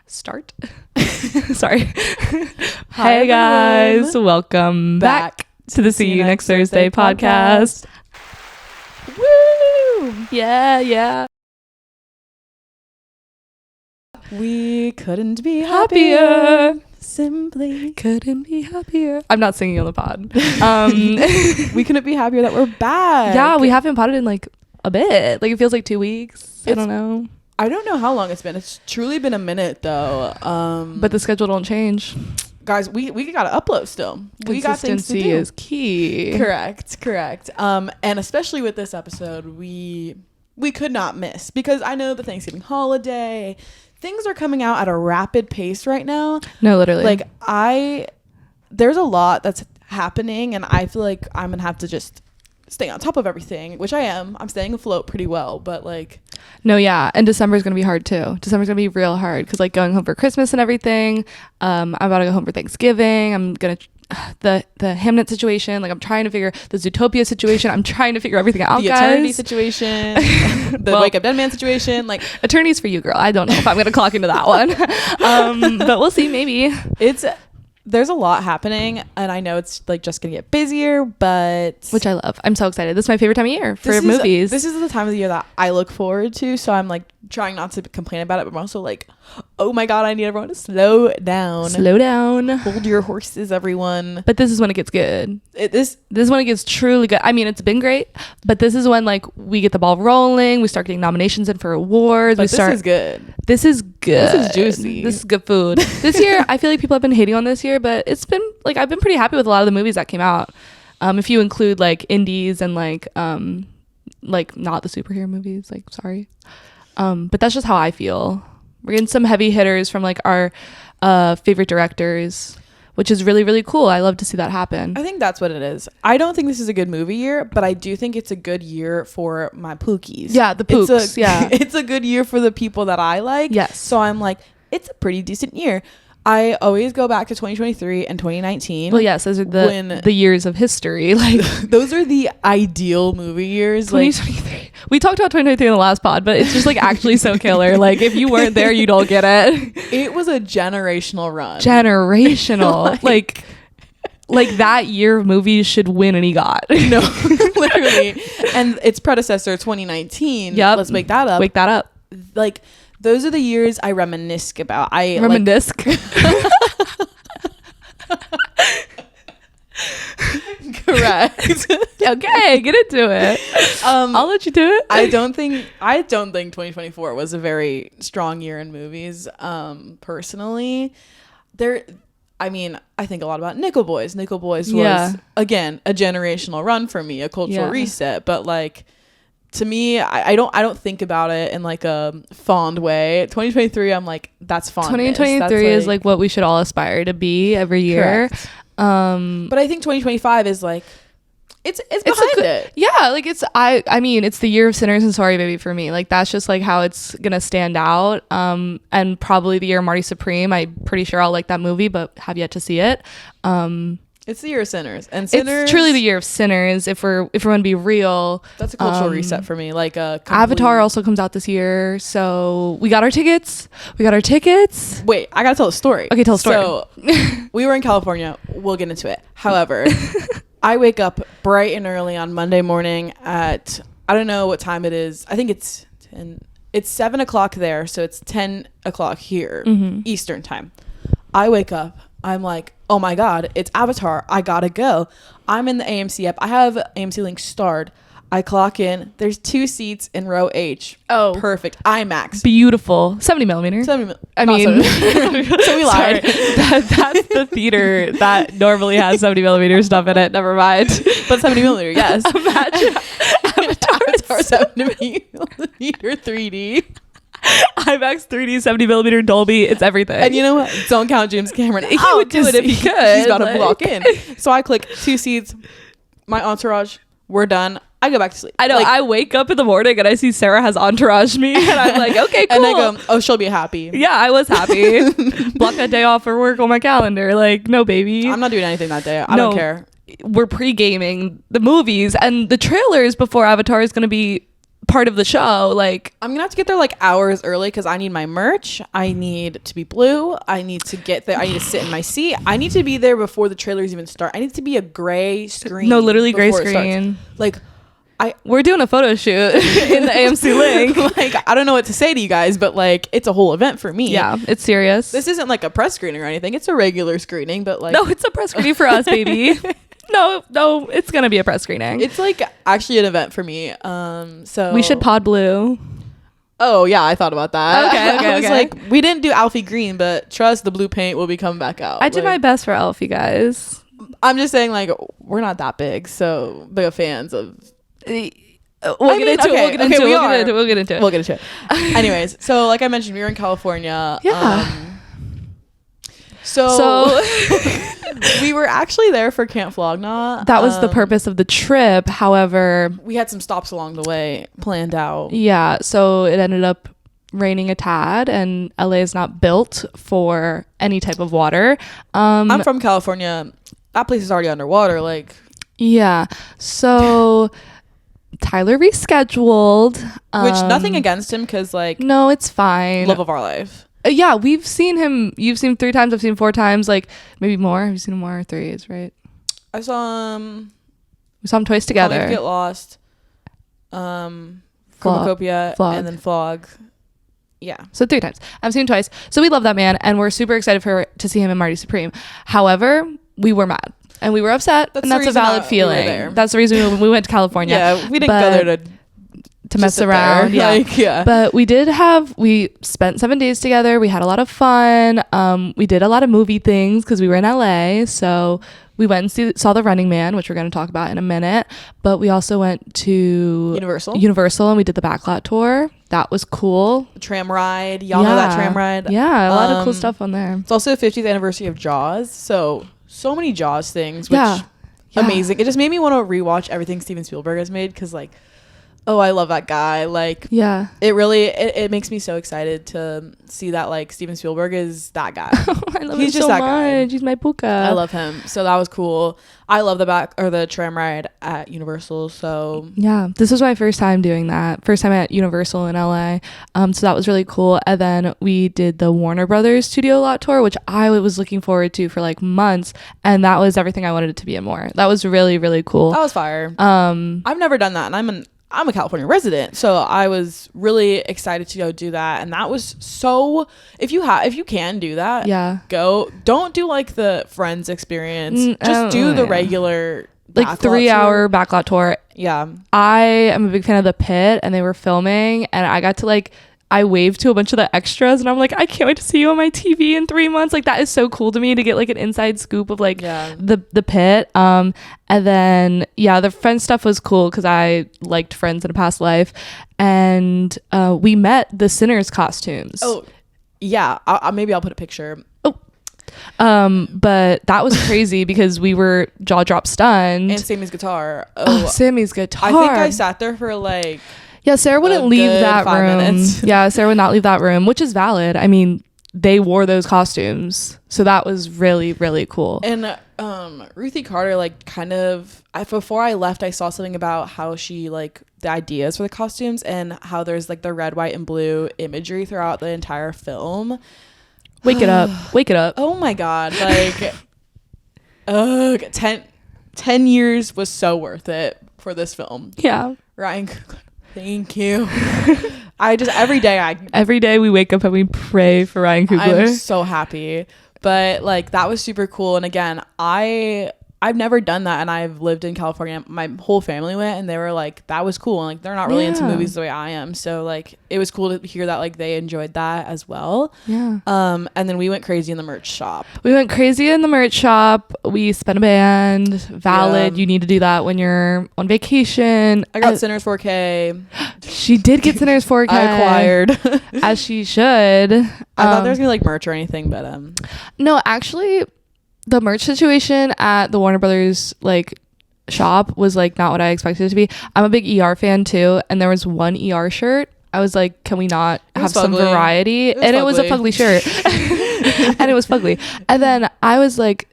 Start. Sorry. Hi, Hey guys, everyone. welcome back to the See You Next Thursday podcast. Woo! Yeah. We couldn't be Happier. Simply. Couldn't be happier. I'm not singing on the pod. We couldn't be happier that we're back. Yeah, we haven't podded in like a bit. Like it feels like 2 weeks. I don't know. I don't know how long it's been. It's truly been a minute though. But the schedule don't change. Guys, we gotta upload still. We got things to Consistency do. is key. Correct. And especially with this episode, we could not miss because I know the Thanksgiving holiday, things are coming out at a rapid pace right now. No, literally. Like there's a lot that's happening and I feel like I'm gonna have to just stay on top of everything, which I am. I'm staying afloat pretty well, but like no, yeah, and December's gonna be hard too. December's gonna be real hard because like going home for Christmas and everything. I'm about to go home for Thanksgiving. I'm gonna the Hamnet situation. Like I'm trying to figure the Zootopia situation. I'm trying to figure everything out. The guys. eternity situation, the Wake Up Dead Man situation. Like eternity's for you, girl. I don't know if I'm gonna clock into that one, but we'll see. Maybe there's a lot happening and I know it's like just gonna get busier, but which I love. I'm so excited. This is my favorite time of year for movies. This is the time of the year that I look forward to, so I'm like trying not to complain about it, but I'm also like, oh my god, I need everyone to slow down. Hold your horses, everyone. But this is when it gets good. This is when it gets truly good. I mean, it's been great, but this is when like we get the ball rolling. We start getting nominations in for awards. This is good. This is good. This is juicy. This is good food. This year, I feel like people have been hating on this year, but it's been like I've been pretty happy with a lot of the movies that came out. If you include like indies and like not the superhero movies, like sorry. But that's just how I feel. We're getting some heavy hitters from like our favorite directors, which is really, really cool. I love to see that happen. I think that's what it is. I don't think this is a good movie year, but I do think it's a good year for my pookies. Yeah, the pooks. Yeah. It's a good year for the people that I like. Yes. So I'm like, it's a pretty decent year. I always go back to 2023 and 2019. Well, yes, those are the years of history. Like those are the ideal movie years. 2023. Like, we talked about 2023 in the last pod, but it's just like actually so killer. Like if you weren't there, you don't get it. It was a generational run. like that year of movies should win an EGOT. No, literally. And its predecessor, 2019. Yep. Let's wake that up. Like those are the years I reminisce about. Reminisce. Correct. Okay, get into it. I'll let you do it. I don't think 2024 was a very strong year in movies. Personally, I think a lot about Nickel Boys. Nickel Boys was again a generational run for me, a cultural reset. But like to me, I don't think about it in like a fond way. 2023, I'm like that's fond. 2023 is like what we should all aspire to be every year. Correct. But I think 2025 is like it's behind it. Yeah, like I mean it's the year of Sinners and Sorry Baby for me. Like that's just like how it's gonna stand out. And probably the year of Marty Supreme. I'm pretty sure I'll like that movie, but have yet to see it. It's the year of Sinners, and it's truly the year of Sinners. If we're gonna be real, that's a cultural reset for me. Like Avatar also comes out this year, so we got our tickets. Wait, I gotta tell a story. Okay, tell a story. So we were in California. We'll get into it. However, I wake up bright and early on Monday morning at I don't know what time it is. I think it's 10. It's 7 o'clock there, so it's 10 o'clock here, Eastern time. I wake up. I'm like, oh my god, it's Avatar. I gotta go. I'm in the AMC app. I have AMC Link starred. I clock in. There's 2 seats in row H. Oh, perfect. IMAX. Beautiful. 70 millimeter. So we lied. That's the theater that normally has 70 millimeter stuff in it. Never mind. But 70 millimeter, yes. Imagine Avatar 70 millimeter 3D. IMAX 3D 70 millimeter Dolby. It's everything. And you know what? Don't count James Cameron. He would do it if he could. He's about to walk in. So I click 2 seats. My entourage. We're done. I go back to sleep. I know. Like, I wake up in the morning and I see Sarah has entourage me, and I'm like, okay, cool. And I go, oh, she'll be happy. Yeah, I was happy. Block that day off for work on my calendar. Like, no, baby. I'm not doing anything that day. I don't care. We're pre-gaming the movies and the trailers before Avatar is going to be part of the show. Like, I'm gonna have to get there like hours early because I need my merch. I need to be blue. I need to get there. I need to sit in my seat. I need to be there before the trailers even start. I need to be a gray screen. No, literally gray screen. Like, we're doing a photo shoot in the AMC link. Like, I don't know what to say to you guys, but like, it's a whole event for me. Yeah, it's serious. This isn't like a press screening or anything. It's a regular screening, but like, no, it's a press screening for us, baby. No, it's gonna be a press screening. It's like actually an event for me. So we should pod blue. Oh yeah, I thought about that. Okay, I was like, we didn't do Alfie green, but trust the blue paint will be coming back out. I did my best for Alfie, guys. I'm just saying, like, we're not that big, so big fans of. We'll get into it. Anyways, so like I mentioned, we were in California. Yeah. So we were actually there for Camp Flogna. That was the purpose of the trip. However, we had some stops along the way planned out. Yeah, so it ended up raining a tad, and LA is not built for any type of water. I'm from California. That place is already underwater. Like, yeah. So Tyler rescheduled. Which nothing against him, because like, no, it's fine. Love of our life. Yeah, we've seen him. You've seen 3 times. I've seen 4 times. Like, maybe more. Have you seen him more? 3 is right. I saw him. We saw him twice together. Get Lost. Pharmacopoeia, and then Flog. Yeah. So 3 times. I've seen him twice. So we love that man, and we're super excited to see him in Marty Supreme. However, we were mad and we were upset, and that's a valid feeling. That's the reason we went to California. Yeah, we didn't go there to mess around. Yeah. Like, yeah. But we spent 7 days together. We had a lot of fun. We did a lot of movie things because we were in LA. So we went and saw The Running Man, which we're going to talk about in a minute. But we also went to Universal, and we did the backlot tour. That was cool. The tram ride. Y'all know that tram ride? Yeah, a lot of cool stuff on there. It's also the 50th anniversary of Jaws. So many Jaws things, which amazing. It just made me want to rewatch everything Steven Spielberg has made, because like, oh, I love that guy. Like, yeah, it really it makes me so excited to see that like Steven Spielberg is that guy. I love him so much. Guy. He's my puka. I love him. So that was cool. I love the tram ride at Universal. So yeah, this was my first time doing that. First time at Universal in LA. So that was really cool. And then we did the Warner Brothers Studio Lot tour, which I was looking forward to for like months, and that was everything I wanted it to be and more. That was really, really cool. That was fire. I've never done that, and I'm a California resident, so I was really excited to go do that. And that was so, if you can do that, yeah, go. Don't do like the Friends experience. Just do the regular like 3-hour backlot tour. Yeah, I am a big fan of The Pit, and they were filming, and I got to I waved to a bunch of the extras, and I'm like, I can't wait to see you on my TV in 3 months. Like, that is so cool to me to get like an inside scoop of like the Pit. And then the Friends stuff was cool because I liked Friends in a past life, and we met the Sinners costumes. Oh yeah, maybe I'll put a picture. But that was crazy because we were jaw drop stunned. And Sammy's guitar. Sammy's guitar. I think I sat there for like. Yeah, Sarah wouldn't leave that room. Minutes. Yeah, Sarah would not leave that room, which is valid. I mean, they wore those costumes, so that was really, really cool. And Ruthie Carter, like, kind of, before I left, I saw something about how she, like, the ideas for the costumes and how there's like the red, white, and blue imagery throughout the entire film. Wake it up. Oh my god, like 10 years was so worth it for this film. Yeah. Ryan Coogler, thank you. every day we wake up and we pray for Ryan Coogler. I'm so happy. But like, that was super cool. And again, I've never done that, and I've lived in California. My whole family went, and they were like, that was cool. And like, they're not really into movies the way I am, so like, it was cool to hear that like they enjoyed that as well. Yeah. And then we went crazy in the merch shop. We spent a band. Valid. You need to do that when you're on vacation. I got Sinners 4K. She did get Sinners 4K. I acquired. As she should. I thought there was gonna be like merch or anything, but no, actually, the merch situation at the Warner Brothers like shop was like not what I expected it to be. I'm a big ER fan too, and there was one ER shirt. I was like, can we not have some variety? It was a fugly shirt. And it was fugly. And then I was like,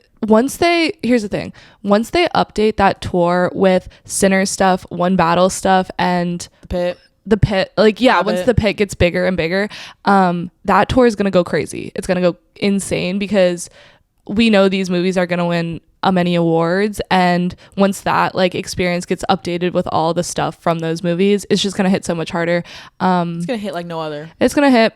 here's the thing, once they update that tour with Sinner stuff, One Battle stuff, and the Pit, the pit, like, yeah, Have once it. the pit gets bigger and bigger, that tour is gonna go crazy. It's gonna go insane because we know these movies are gonna win many awards, and once that like experience gets updated with all the stuff from those movies, it's just gonna hit so much harder. It's gonna hit like no other. It's gonna hit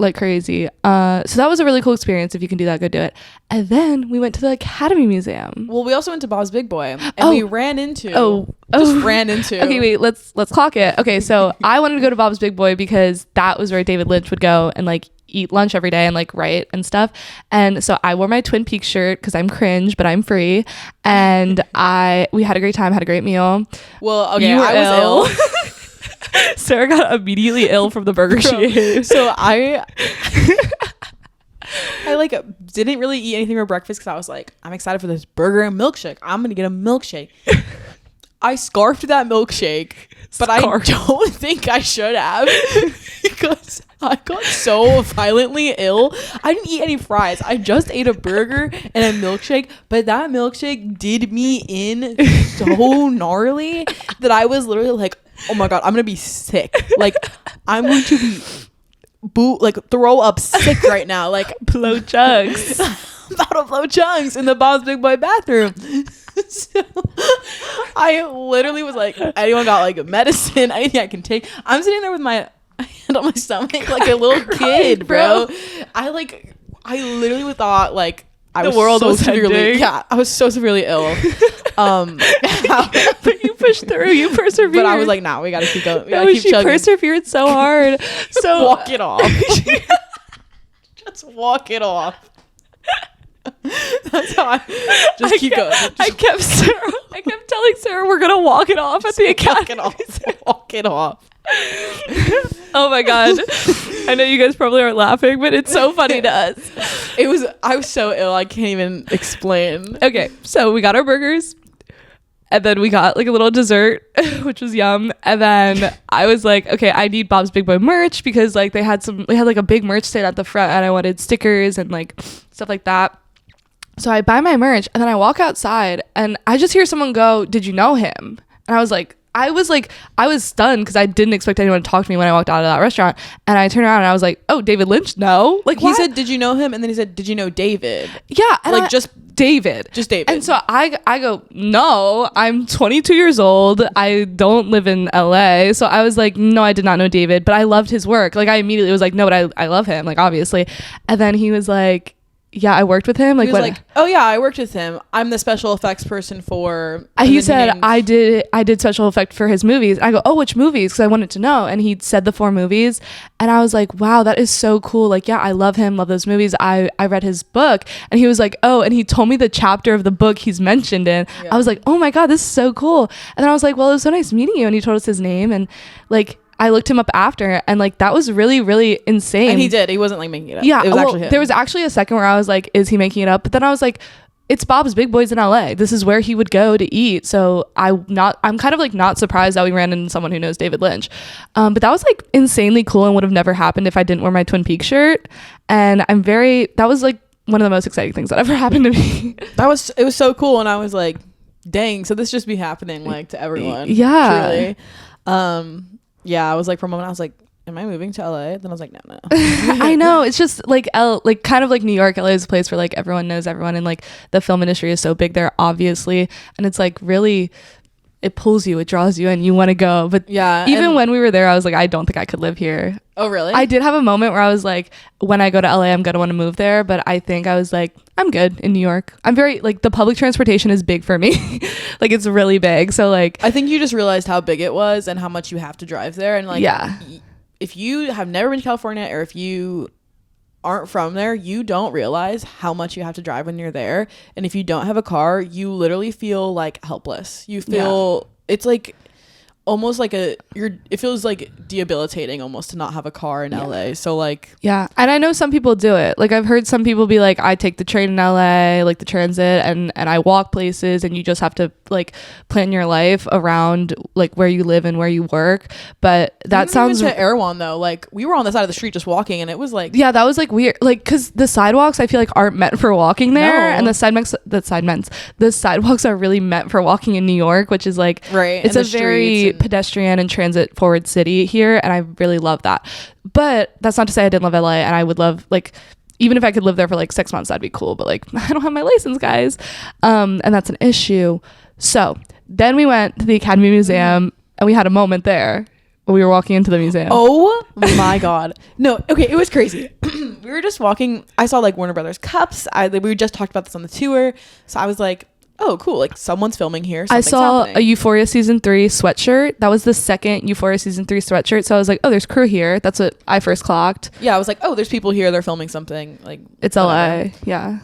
like crazy. So that was a really cool experience. If you can do that, go do it. And then we went to the Academy Museum. Well, we also went to Bob's Big Boy, and we ran into. Ran into. Okay, wait. Let's clock it. Okay, so I wanted to go to Bob's Big Boy because that was where David Lynch would go and like eat lunch every day and like write and stuff. And so I wore my Twin Peaks shirt because I'm cringe, but I'm free. And we had a great time, had a great meal. Well, okay, I was ill. Sarah got immediately ill from the burger she ate. So I like didn't really eat anything for breakfast because I was like, I'm excited for this burger and milkshake. I'm gonna get a milkshake. I scarfed that milkshake, but I don't think I should have because I got so violently ill. I didn't eat any fries. I just ate a burger and a milkshake, but that milkshake did me in so gnarly that I was literally like, oh my God, I'm gonna be sick. Like, I'm going to be throw up sick right now. Like, blow chugs. I'm about to blow chunks in the Bob's Big Boy bathroom. So I literally was like, anyone got like medicine, anything I can take? I'm sitting there with my hand on my stomach like a little kid, bro. I literally thought like the world was severely ending. Yeah, I was so severely ill. But you pushed through, you persevered. But I was like, nah, we gotta keep going. We gotta keep she chugging. persevered so hard. So walk it off. Just walk it off. That's how I keep going. I kept telling Sarah we're gonna walk it off at the Academy. Walk it off. Oh my God. I know you guys probably aren't laughing, but it's so funny to us. I was so ill, I can't even explain. Okay, so we got our burgers, and then we got like a little dessert, which was yum. And then I was like, okay, I need Bob's Big Boy merch because like they had like a big merch stand at the front, and I wanted stickers and like stuff like that. So I buy my merch, and then I walk outside, and I just hear someone go, "Did you know him?" And I was stunned because I didn't expect anyone to talk to me when I walked out of that restaurant. And I turned around and I was like, "Oh, David Lynch? No." Like, he said, "Did you know him?" And then he said, "Did you know David?" Yeah, and just David. And so I go, "No, I'm 22 years old. I don't live in LA." So I was like, "No, I did not know David, but I loved his work." Like, I immediately was like, "No, but I love him." Like, obviously. And then he was like, "Yeah, I worked with him." Like, he was like, "Oh yeah, I worked with him. I'm the special effects person for." He said, "I did special effect for his movies." I go, "Oh, which movies?" Because I wanted to know. And he said the 4 movies, and I was like, "Wow, that is so cool." Like, yeah, I love him, love those movies. I read his book, and he was like, "Oh," and he told me the chapter of the book he's mentioned in. Yeah. I was like, "Oh my God, this is so cool." And then I was like, "Well, it was so nice meeting you," and he told us his name, and like, I looked him up after, and like that was really, really insane. And he did. He wasn't like making it up. Yeah, it was actually him. There was actually a second where I was like, "Is he making it up?" But then I was like, it's Bob's Big Boys in LA. This is where he would go to eat. So I'm kind of like not surprised that we ran into someone who knows David Lynch. But that was like insanely cool and would have never happened if I didn't wear my Twin Peaks shirt. And that was like one of the most exciting things that ever happened to me. It was so cool, and I was like, dang, so this just be happening like to everyone. Yeah. Truly. Yeah, I was like, for a moment, I was like, am I moving to LA? Then I was like, no. I know. It's just like kind of like New York. LA is a place where like everyone knows everyone, and like the film industry is so big there, obviously. And it's like really, it pulls you, it draws you, and you want to go. But yeah, even when we were there, I was like, I don't think I could live here. Oh, really? I did have a moment where I was like, when I go to LA, I'm going to want to move there. But I think I was like, I'm good in New York. I'm very, like, the public transportation is big for me. Like, it's really big. So, like, I think you just realized how big it was and how much you have to drive there. And, like, yeah, if you have never been to California, or if you aren't from there, you don't realize how much you have to drive when you're there. And if you don't have a car, you literally feel like helpless. You feel it's like almost like it feels like debilitating almost to not have a car in LA. So like, yeah. And I know some people do it. Like, I've heard some people be like, I take the train in LA, like the transit, and I walk places, and you just have to like plan your life around like where you live and where you work. But that sounds to Erewhon though. Like, we were on the side of the street just walking, and it was like, yeah, that was like weird. Like, cause the sidewalks I feel like aren't meant for walking there. No. And the sidewalks are really meant for walking in New York, which is like, right. It's a very pedestrian and transit forward city here, and I really love that. But that's not to say I didn't love LA, and I would love, like, even if I could live there for like 6 months, that'd be cool. But like, I don't have my license, guys. And that's an issue. So then we went to the Academy Museum and we had a moment there when we were walking into the museum. Oh my God. No, okay, it was crazy. We were just walking. I saw like Warner Brothers cups. We just talked about this on the tour. So I was like, oh, cool. Like someone's filming here. I saw happening. a Euphoria season 3 sweatshirt. That was the second Euphoria season 3 sweatshirt. So I was like, oh, there's crew here. That's what I first clocked. Yeah, I was like, oh, there's people here. They're filming something. Like, it's whatever. LA. Yeah.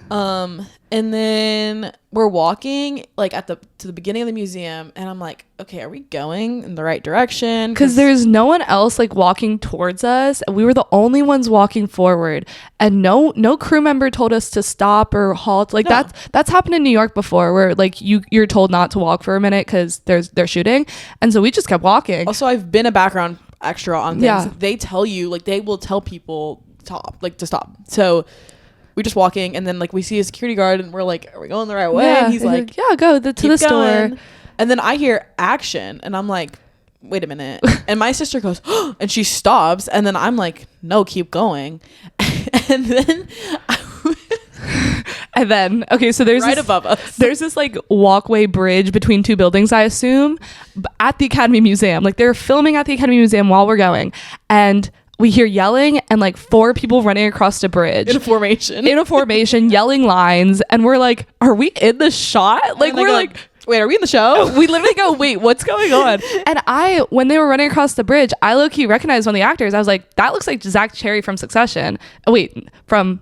And then we're walking like to the beginning of the museum, and I'm like, okay, are we going in the right direction? Because there's no one else like walking towards us, and we were the only ones walking forward, and no crew member told us to stop or halt. Like that's happened in New York before, where like you're told not to walk for a minute because they're shooting, and so we just kept walking. Also, I've been a background extra on things. Yeah. They tell you, like, they will tell people to stop. So we're just walking, and then like we see a security guard, and we're like, are we going the right way? Yeah, and he's like, yeah, go to the store. And then I hear action, and I'm like, wait a minute. And my sister goes, oh, and she stops, and then I'm like, no, keep going. And then okay, so there's right above us, there's this like walkway bridge between two buildings, I assume, at the Academy Museum. Like they're filming at the Academy Museum while we're going, and we hear yelling and like 4 people running across the bridge in a formation yelling lines, and we're like, are we in the shot? Like we're like, wait, are we in the show? We literally go, wait, what's going on? And when they were running across the bridge, I low-key recognized one of the actors. I was like, that looks like Zach Cherry from Succession. Oh, wait, from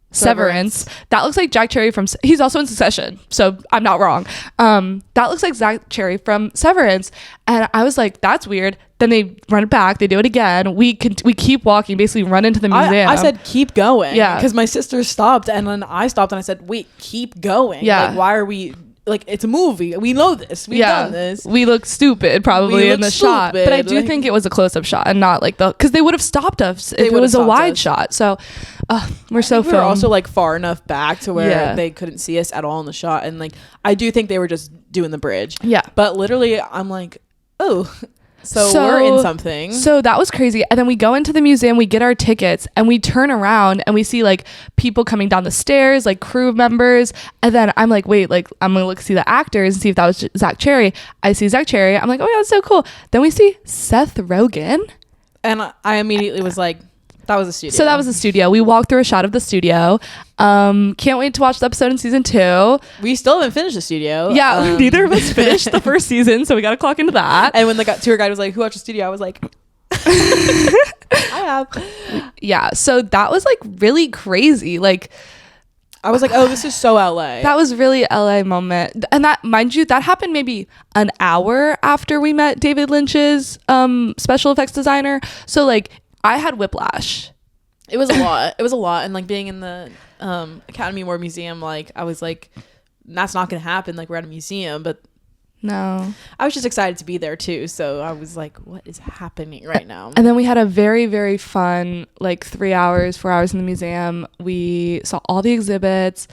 Severance. That looks like Jack Cherry he's also in Succession, so I'm not wrong. That looks like Zach Cherry from Severance. And I was like, that's weird. Then they run it back, they do it again. We keep walking, basically run into the museum. I said keep going, yeah, because my sister stopped, and then I stopped, and I said, wait, keep going. Yeah, like, why are we, like, it's a movie, we know this, we've done this. We look stupid probably in the shot, but I do think it was a close-up shot and not like because they would have stopped us if it was a wide shot. So we're so filmed. We were also like far enough back to where they couldn't see us at all in the shot, and like I do think they were just doing the bridge. Yeah, but literally I'm like, oh, so we're in something. So that was crazy. And then we go into the museum, we get our tickets, and we turn around and we see like people coming down the stairs, like crew members. And then I'm like, wait, like I'm gonna see the actors and see if that was Zach Cherry. I see Zach Cherry. I'm like, oh yeah, that's so cool. Then we see Seth Rogen, and I immediately was like, that was a studio. So that was a studio. We walked through a shot of the studio. Can't wait to watch the episode in season 2. We still haven't finished the studio. Yeah, neither of us finished the first season, so we got to clock into that. And when the tour guide was like, who watched the studio? I was like, I have. Yeah, so that was like really crazy. Like, I was like, oh, this is so LA. That was really LA moment. And that, mind you, that happened maybe an hour after we met David Lynch's special effects designer. So like, I had whiplash. It was a lot. It was a lot. And like being in the Academy War Museum, like I was like, that's not going to happen. Like we're at a museum, but no. I was just excited to be there too. So I was like, what is happening right now? And then we had a very, very fun, like 4 hours in the museum. We saw all the exhibits.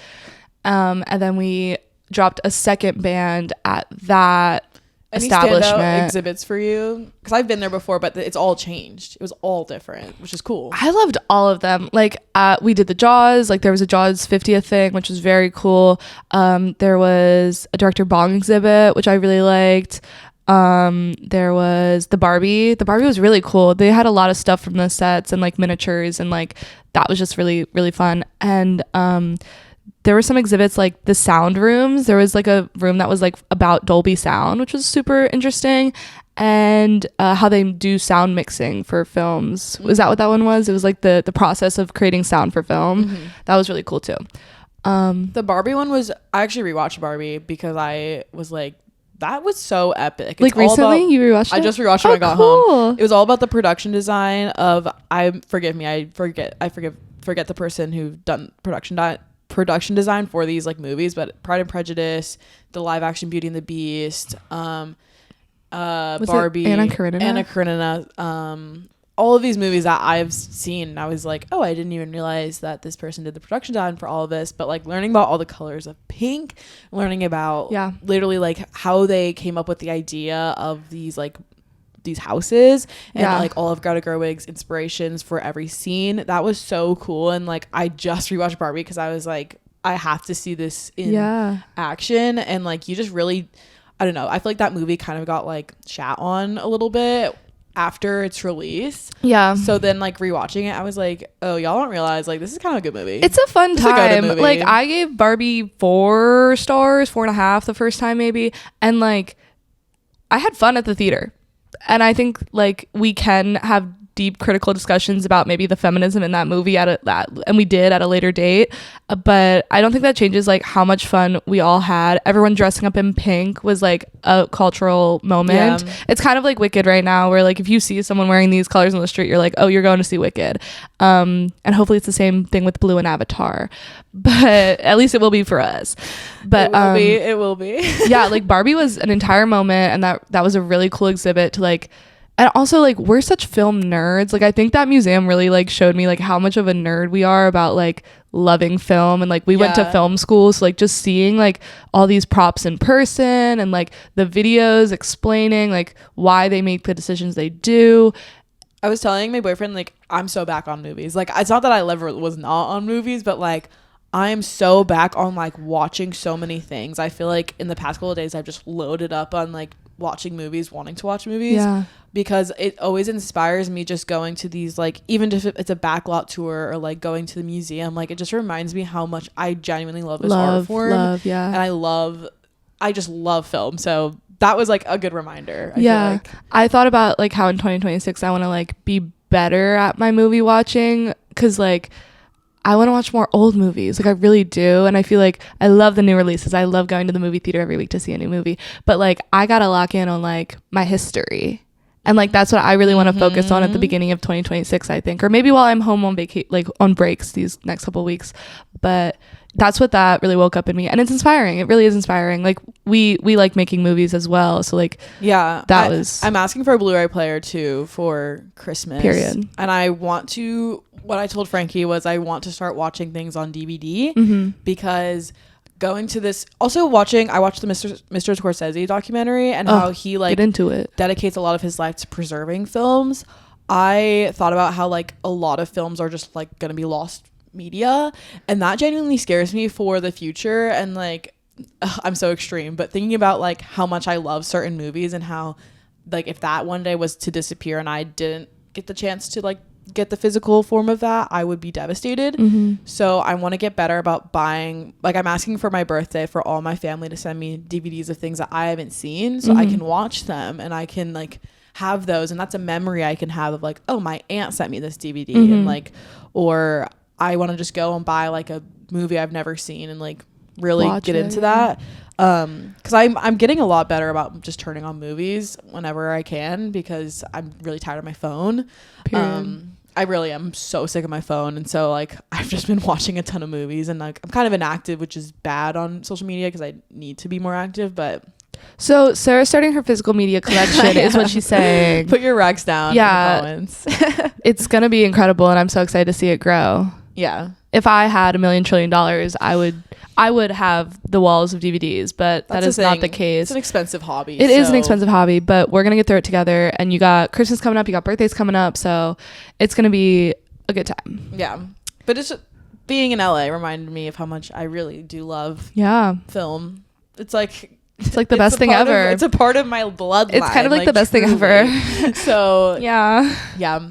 And then we dropped a second band at that establishment. Standout exhibits for you? Because I've been there before, but it's all changed. It was all different, which is cool. I loved all of them. Like we did the Jaws. Like there was a Jaws 50th thing, which was very cool. There was a Director Bong exhibit, which I really liked. There was the Barbie. The Barbie was really cool. They had a lot of stuff from the sets and like miniatures, and like that was just really, really fun. And there were some exhibits like the sound rooms. There was like a room that was like about Dolby sound, which was super interesting, and how they do sound mixing for films. Was that what that one was? It was like the process of creating sound for film. Mm-hmm. That was really cool too. The Barbie one was, I actually rewatched Barbie because I was like, that was so epic. It's like recently you rewatched it? I just rewatched it when I got home. It was all about the production design of, I forget the person who done production design for these like movies, but Pride and Prejudice, the live action Beauty and the Beast, Barbie, Anna Karenina, Anna Karenina, all of these movies that I've seen, and I was like, oh, I didn't even realize that this person did the production design for all of this. But like learning about all the colors of pink, learning about literally like how they came up with the idea of these like these houses and like all of Greta Gerwig's inspirations for every scene, that was so cool. And like I just rewatched Barbie because I was like, I have to see this in action. And like you just really, I don't know, I feel like that movie kind of got like shat on a little bit after its release. So then like rewatching it, I was like, oh, y'all don't realize like this is kind of a good movie. It's a fun time. Like I gave Barbie 4 stars, 4.5 the first time maybe, and like I had fun at the theater. And I think like we can have deep critical discussions about maybe the feminism in that movie and we did at a later date, but I don't think that changes like how much fun we all had. Everyone dressing up in pink was like a cultural moment. It's kind of like Wicked right now, where like if you see someone wearing these colors on the street, you're like, oh, you're going to see Wicked. And hopefully it's the same thing with blue and Avatar, but at least it will be for us. But it will be yeah, like Barbie was an entire moment, and that was a really cool exhibit to like. And also like we're such film nerds. Like I think that museum really like showed me like how much of a nerd we are about like loving film. And like we went to film school, so like just seeing like all these props in person and like the videos explaining like why they make the decisions they do. I was telling my boyfriend like I'm so back on movies. Like it's not that I ever was not on movies, but like I'm so back on like watching so many things. I feel like in the past couple of days I've just loaded up on like watching movies, wanting to watch movies. Because it always inspires me just going to these like, even if it's a backlot tour or like going to the museum, like it just reminds me how much I genuinely love this art form. And I just love film. So that was like a good reminder. I feel like. I thought about like how in 2026 I want to like be better at my movie watching, because like I want to watch more old movies. Like I really do. And I feel like I love the new releases. I love going to the movie theater every week to see a new movie. But like I got to lock in on like my history. And like that's what I really want to focus on at the beginning of 2026, I think. Or maybe while I'm home on like on breaks these next couple of weeks. But that's what that really woke up in me. And it's inspiring. It really is inspiring. Like we like making movies as well. So like I'm asking for a Blu-ray player too for Christmas. Period. And what I told Frankie was I want to start watching things on DVD because going to this, also I watched the Mr. Scorsese documentary and how he like get into it, dedicates a lot of his life to preserving films. I thought about how like a lot of films are just like gonna be lost media, and that genuinely scares me for the future. And like I'm so extreme, but thinking about like how much I love certain movies and how like if that one day was to disappear and I didn't get the chance to like get the physical form of that, I would be devastated. So I want to get better about buying, like I'm asking for my birthday for all my family to send me DVDs of things that I haven't seen, so I can watch them and I can like have those, and that's a memory I can have of like, oh, my aunt sent me this DVD and like, or I want to just go and buy like a movie I've never seen and like really get into that. Because I'm getting a lot better about just turning on movies whenever I can, because I'm really tired of my phone. I really am so sick of my phone, and so like I've just been watching a ton of movies, and like I'm kind of inactive, which is bad on social media because I need to be more active. But so Sarah's starting her physical media collection is what she's saying. Put your racks down in the comments. It's gonna be incredible, and I'm so excited to see it grow. If I had $1 million trillion, I would have the walls of DVDs, but that is not the case. It's an expensive hobby. It is an expensive hobby, but we're gonna get through it together. And you got Christmas coming up, you got birthdays coming up, so it's gonna be a good time. Yeah, but it's being in LA reminded me of how much I really do love film. It's like the best thing ever. It's a part of my bloodline. It's kind of like the best thing ever. So yeah.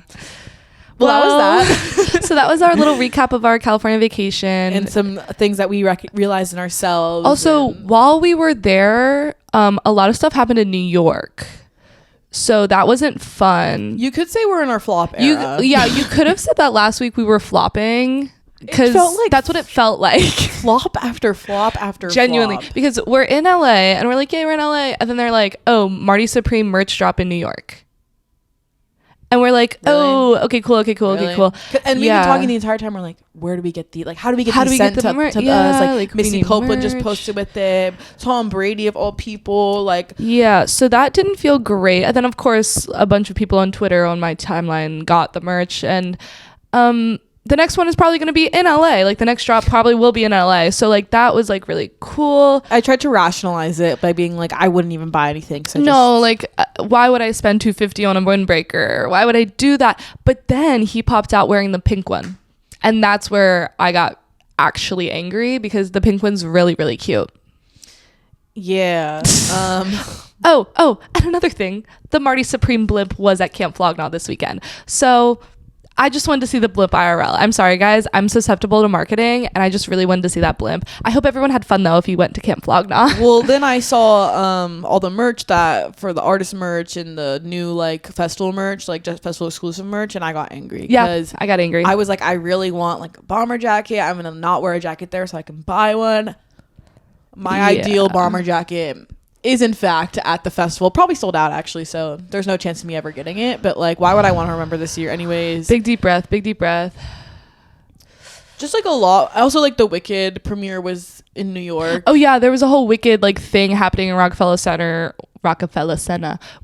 Well, that was that. So that was our little recap of our California vacation and some things that we realized in ourselves. Also, while we were there, a lot of stuff happened in New York, so that wasn't fun. You could say we're in our flop era. You could have said that last week we were flopping, because that's what it felt like. Flop after flop after genuinely flop. Because we're in LA and we're like, yeah, we're in LA, and then they're like, oh, Marty Supreme merch drop in New York. And we're like, Really? oh, okay, cool. Okay, Really? cool. And we've been talking the entire time. We're like, where do we get how do we get these sent to us? Like we Missy need Copeland just merch. posted with it. Tom Brady of all people. Like, Yeah, so that didn't feel great. And then of course a bunch of people on Twitter on my timeline got the merch, and the next one is probably going to be in LA. Like the next drop probably will be in LA. So like that was like really cool. I tried to rationalize it by being like, I wouldn't even buy anything. So why would I spend $250 on a windbreaker? Why would I do that? But then he popped out wearing the pink one. And that's where I got actually angry, because the pink one's really, really cute. Yeah. Oh, and another thing, the Marty Supreme blimp was at Camp Flog Gnaw this weekend. So I just wanted to see the blimp IRL. I'm sorry, guys. I'm susceptible to marketing, and I just really wanted to see that blimp. I hope everyone had fun, though, if you went to Camp Flog Gnaw. Well, then I saw all the merch that for the artist merch and the new like festival merch, like just festival exclusive merch, and I got angry. Yeah, I got angry. I was like, I really want like a bomber jacket. I'm gonna not wear a jacket there so I can buy one. My ideal bomber jacket is in fact at the festival, probably sold out actually, so there's no chance of me ever getting it, but like, why would I want to remember this year anyways? Big deep breath. Just like a lot. I also like the Wicked premiere was in New York. Oh yeah, there was a whole Wicked like thing happening in Rockefeller Center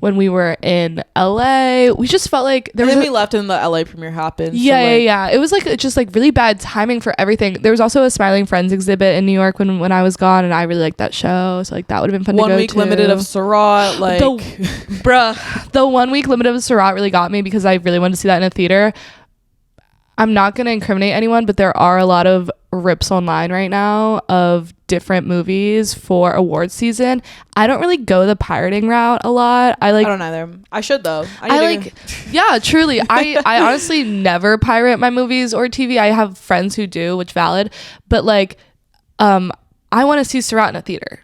when we were in LA. We just felt like we left and the LA premiere happened. Yeah. It was like just like really bad timing for everything. There was also a Smiling Friends exhibit in New York when I was gone, and I really liked that show. So like that would have been fun to go to. 1 week limited of Syrah, like the 1 week limited of Syrah really got me, because I really wanted to see that in a theater. I'm not going to incriminate anyone, but there are a lot of rips online right now of different movies for awards season. I don't really go the pirating route a lot. I don't either. I should though. Yeah, truly. I honestly never pirate my movies or TV. I have friends who do, which valid. But like, I want to see Syrah in a theater.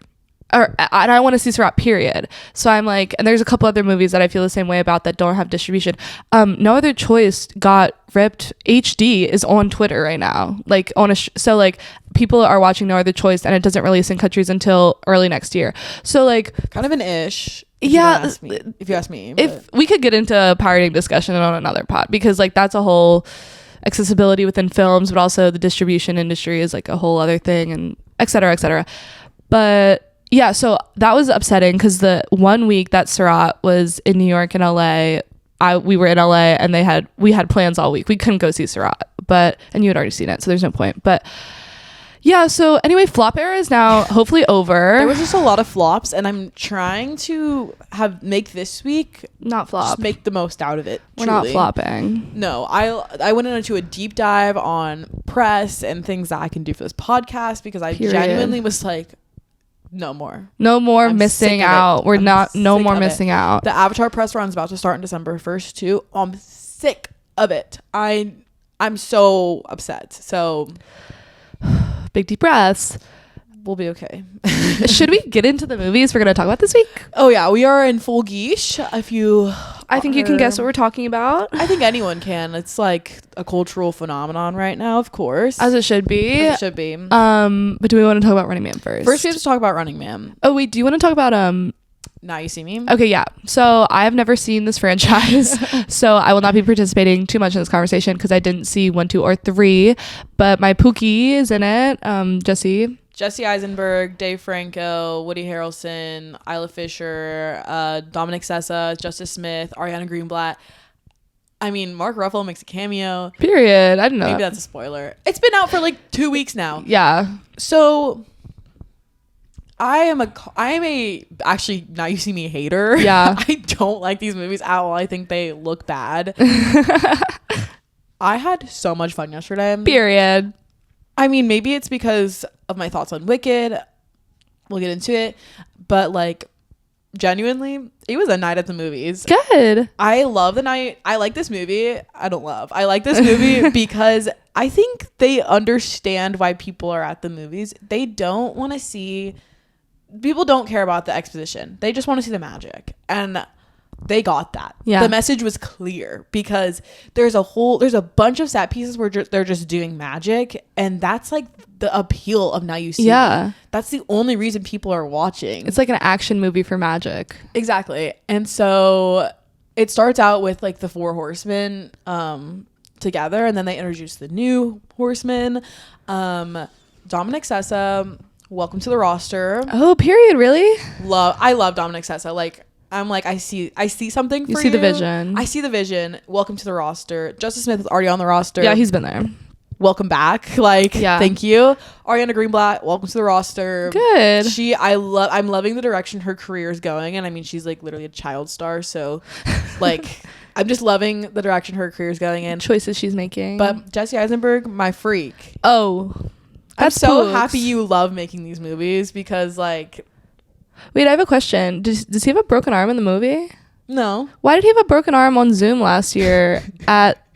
And I want to see Syrah, period. So I'm like, and there's a couple other movies that I feel the same way about that don't have distribution. No Other Choice got ripped. HD is on Twitter right now, like so like people are watching No Other Choice, and it doesn't release in countries until early next year. So like kind of an ish. If you ask me, if we could get into a pirating discussion on another pod, because like that's a whole accessibility within films, but also the distribution industry is like a whole other thing, and et cetera. But yeah, so that was upsetting, because the 1 week that Syrah was in New York and LA, we were in LA, and we had plans all week. We couldn't go see Syrah, and you had already seen it, so there's no point. But yeah, so anyway, flop era is now hopefully over. There was just a lot of flops, and I'm trying to make this week not flop. Just make the most out of it. We're not flopping. No, I went into a deep dive on press and things that I can do for this podcast, because I genuinely was like, no more missing out. We're not no more missing out. The Avatar press run's about to start in December 1st too. I'm sick of it. I'm so upset. So big deep breaths. We'll be okay. Should we get into the movies we're going to talk about this week? Oh yeah, we are in full geesh. I think you can guess what we're talking about. I think anyone can. It's like a cultural phenomenon right now, of course. As it should be. But do we want to talk about Running Man first? First, we have to talk about Running Man. Oh wait, do you want to talk about Now You See Me? Okay, yeah. So I have never seen this franchise, so I will not be participating too much in this conversation, because I didn't see 1, 2, or 3. But my Pookie is in it. Jesse Eisenberg, Dave Franco, Woody Harrelson, Isla Fisher, Dominic Sessa, Justice Smith, Ariana Greenblatt. I mean, Mark Ruffalo makes a cameo. Period. I didn't know. Maybe that's a spoiler. It's been out for like 2 weeks now. Yeah. So I am a actually Now You See Me hater. Yeah. I don't like these movies at all. I think they look bad. I had so much fun yesterday. Period. I mean, maybe it's because of my thoughts on Wicked. We'll get into it. But like, genuinely, it was a night at the movies. Good. I love the night. I like this movie. I like this movie because I think they understand why people are at the movies. They don't want to see... People don't care about the exposition. They just want to see the magic. And they got that. Yeah. The message was clear, because there's a bunch of set pieces where they're just doing magic, and that's like the appeal of Now You See Me. That's the only reason people are watching. It's like an action movie for magic. Exactly. And so it starts out with like the four horsemen together, and then they introduce the new horsemen. Dominic Sessa, welcome to the roster. Oh, period. Really? I love Dominic Sessa. Like, I'm like, I see something for you. You see the vision. I see the vision. Welcome to the roster. Justice Smith is already on the roster. Yeah, he's been there. Welcome back. Like, yeah. Thank you. Ariana Greenblatt, welcome to the roster. Good. I'm loving the direction her career is going. And I mean, she's like literally a child star. So like, I'm just loving the direction her career is going in. Choices she's making. But Jesse Eisenberg, my freak. Oh, I'm so happy you love making these movies because like. Wait, I have a question. Does he have a broken arm in the movie? No. Why did he have a broken arm on Zoom last year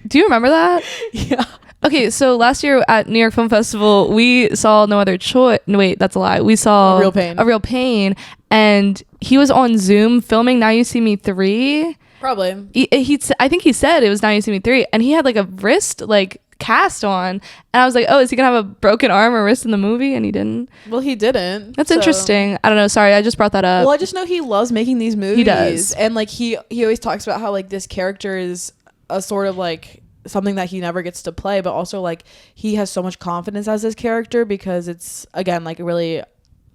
do you remember that? Yeah. Okay, so last year at New York Film Festival, we saw No Other Choice. No, wait, that's a lie. We saw A Real Pain, and he was on Zoom filming Now You See Me 3. Probably. I think he said it was Now You See Me 3, and he had like a wrist like cast on, and I was like, oh, is he gonna have a broken arm or wrist in the movie? And he didn't. Well, he didn't. That's interesting. I don't know. Sorry, I just brought that up. Well, I just know he loves making these movies. He does. And like he always talks about how like this character is a sort of like something that he never gets to play, but also like he has so much confidence as his character because it's again like really,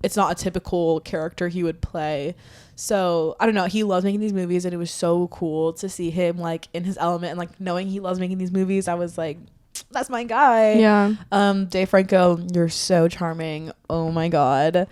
it's not a typical character he would play. So I don't know, he loves making these movies, and it was so cool to see him like in his element, and like knowing he loves making these movies, I was like, that's my guy. Yeah. Dave Franco, you're so charming. Oh my god.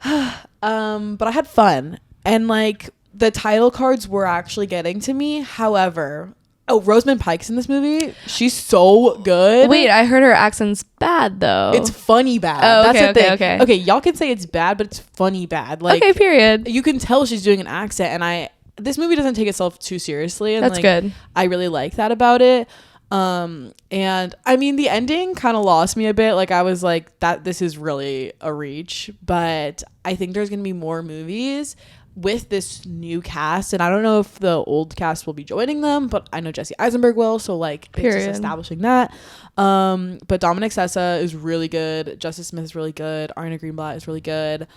But I had fun, and like the title cards were actually getting to me. However, Rosamund Pike's in this movie. She's so good. Wait, I heard her accent's bad though. It's funny bad. Oh, okay, That's the thing. okay. Okay, y'all can say it's bad, but it's funny bad. Like, okay, period. You can tell she's doing an accent, and this movie doesn't take itself too seriously, and that's like, good. I really like that about it. And I mean, the ending kind of lost me a bit. Like, I was like, this is really a reach, but I think there's gonna be more movies with this new cast, and I don't know if the old cast will be joining them, but I know Jesse Eisenberg will, so like it's just establishing that. But Dominic Sessa is really good, Justice Smith is really good, Ariana Greenblatt is really good,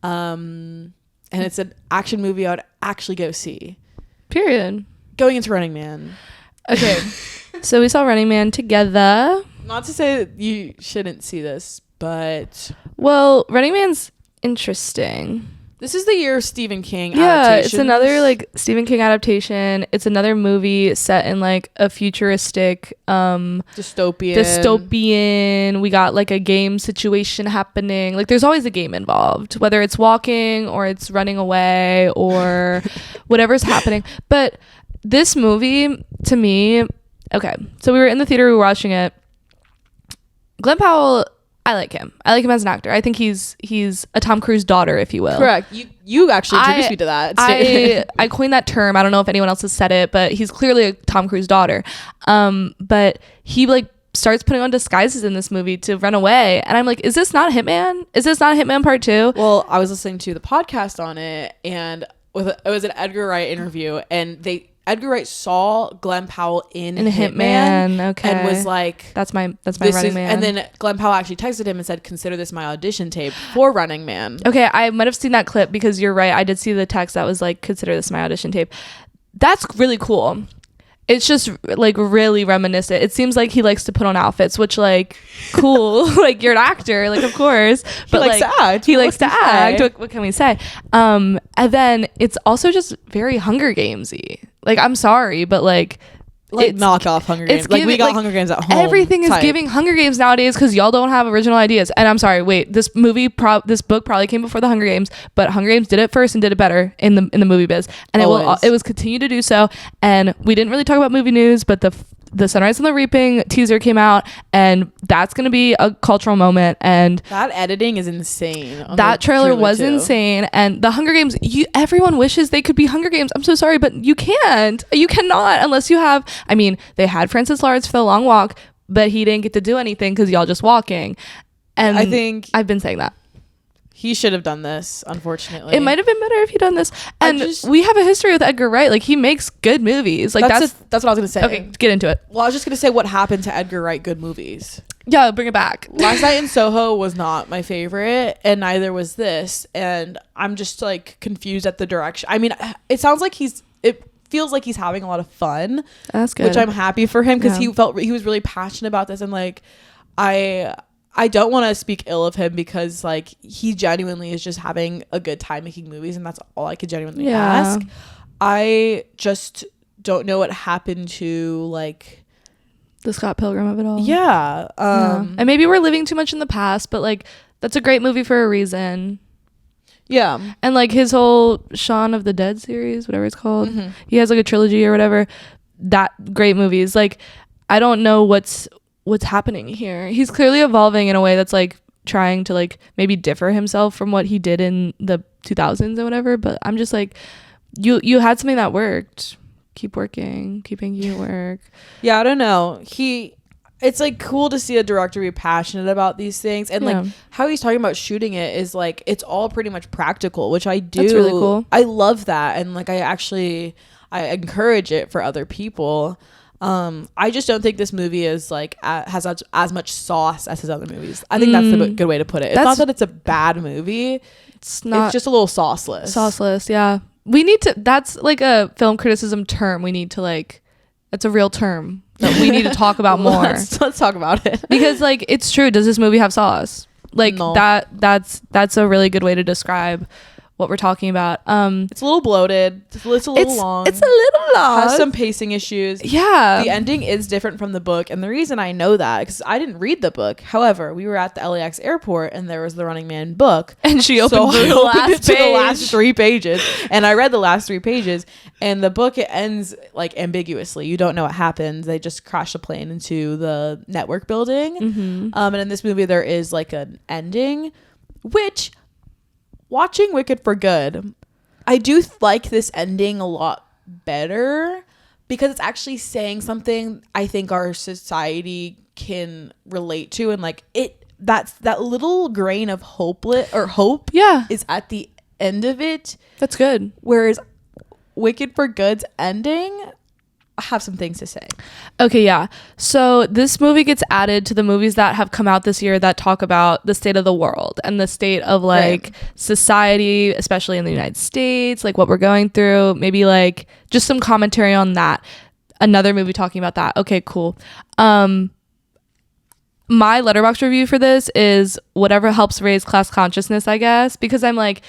and it's an action movie I would actually go see. Period. Going into Running Man. Okay. So we saw Running Man together. Not to say that you shouldn't see this, but well, Running Man's interesting. This is the year of Stephen King adaptations. It's another like Stephen King adaptation. It's another movie set in like a futuristic dystopian. We got like a game situation happening. Like there's always a game involved, whether it's walking or it's running away or whatever's happening. But this movie to me, okay, so we were in the theater, we were watching it. Glenn Powell, I like him. I like him as an actor. I think he's a Tom Cruise daughter, if you will. Correct. You actually introduced me to that. I coined that term. I don't know if anyone else has said it, but he's clearly a Tom Cruise daughter. But he like starts putting on disguises in this movie to run away, and I'm like, is this not Hitman? Is this not Hitman Part 2? Well, I was listening to the podcast on it, and it was an Edgar Wright interview, and Edgar Wright saw Glenn Powell in Hitman, okay, and was like, "That's my Running Man." And then Glenn Powell actually texted him and said, "Consider this my audition tape for Running Man." Okay, I might have seen that clip because you're right. I did see the text that was like, "Consider this my audition tape." That's really cool. It's just like really reminiscent. It seems like he likes to put on outfits, which like cool. Like you're an actor, like of course. But he likes to act. He likes to act. What can we say? And then it's also just very Hunger Gamesy. Like I'm sorry, but like knock off Hunger Games. Like we got Hunger Games at home. Everything is giving Hunger Games nowadays because y'all don't have original ideas. And I'm sorry, wait, this book probably came before the Hunger Games, but Hunger Games did it first and did it better in the movie biz, and it was continue to do so. And we didn't really talk about movie news, but the Sunrise and the Reaping teaser came out, and that's going to be a cultural moment. And that editing is insane. That trailer was insane. And the Hunger Games, everyone wishes they could be Hunger Games. I'm so sorry, but you can't. You cannot unless you have. I mean, they had Francis Lawrence for the long walk, but he didn't get to do anything because y'all just walking. And I think I've been saying that. He should have done this, unfortunately. It might have been better if he'd done this. And we have a history with Edgar Wright. Like, he makes good movies. Like that's what I was going to say. Okay, get into it. Well, I was just going to say what happened to Edgar Wright good movies. Yeah, bring it back. Last Night in Soho was not my favorite, and neither was this. And I'm just, like, confused at the direction. I mean, it sounds like feels like he's having a lot of fun. That's good. Which I'm happy for him, because Yeah. he was really passionate about this, and like I don't want to speak ill of him, because like he genuinely is just having a good time making movies, and that's all I could genuinely ask. I just don't know what happened to like the Scott Pilgrim of it all. Yeah. And maybe we're living too much in the past, but like that's a great movie for a reason. Yeah. And like his whole Shaun of the Dead series, whatever it's called, Mm-hmm. he has like a trilogy or whatever. That great movies. Like I don't know what's happening here. He's clearly evolving in a way that's like trying to like maybe differ himself from what he did in the 2000s or whatever. But I'm just like, you had something that worked. Keep working. Keep making it work. Yeah, I don't know. It's like cool to see a director be passionate about these things, and like how he's talking about shooting it is like it's all pretty much practical, which I do. That's really cool. I love that, and like I encourage it for other people. I just don't think this movie is like has as much sauce as his other movies. I think that's the good way to put it. It's not that it's a bad movie. It's not. It's just a little sauceless. Sauceless, yeah. We need to. That's like a film criticism term. We need to like. It's a real term that we need to talk about more. Let's talk about it, because like it's true. Does this movie have sauce? Like no. That's a really good way to describe what we're talking about. It's a little bloated. It's a little long. It's a little long. Has some pacing issues. Yeah. The ending is different from the book, and the reason I know that because I didn't read the book. However, we were at the LAX airport, and there was the Running Man book, and she opened to the last the last 3 pages, and I read the last 3 pages, and the book, it ends like ambiguously. You don't know what happens. They just crash a plane into the network building. Mm-hmm. And in this movie, there is like an ending, which, watching Wicked for Good, I do like this ending a lot better, because it's actually saying something I think our society can relate to, and like that little grain of hope is at the end of it. That's good. Whereas Wicked for Good's ending, I have some things to say. Okay, yeah. So this movie gets added to the movies that have come out this year that talk about the state of the world and the state of like society, especially in the United States, like what we're going through, maybe like just some commentary on that. Another movie talking about that. Okay, cool. My Letterboxd review for this is whatever helps raise class consciousness, I guess, because I'm like,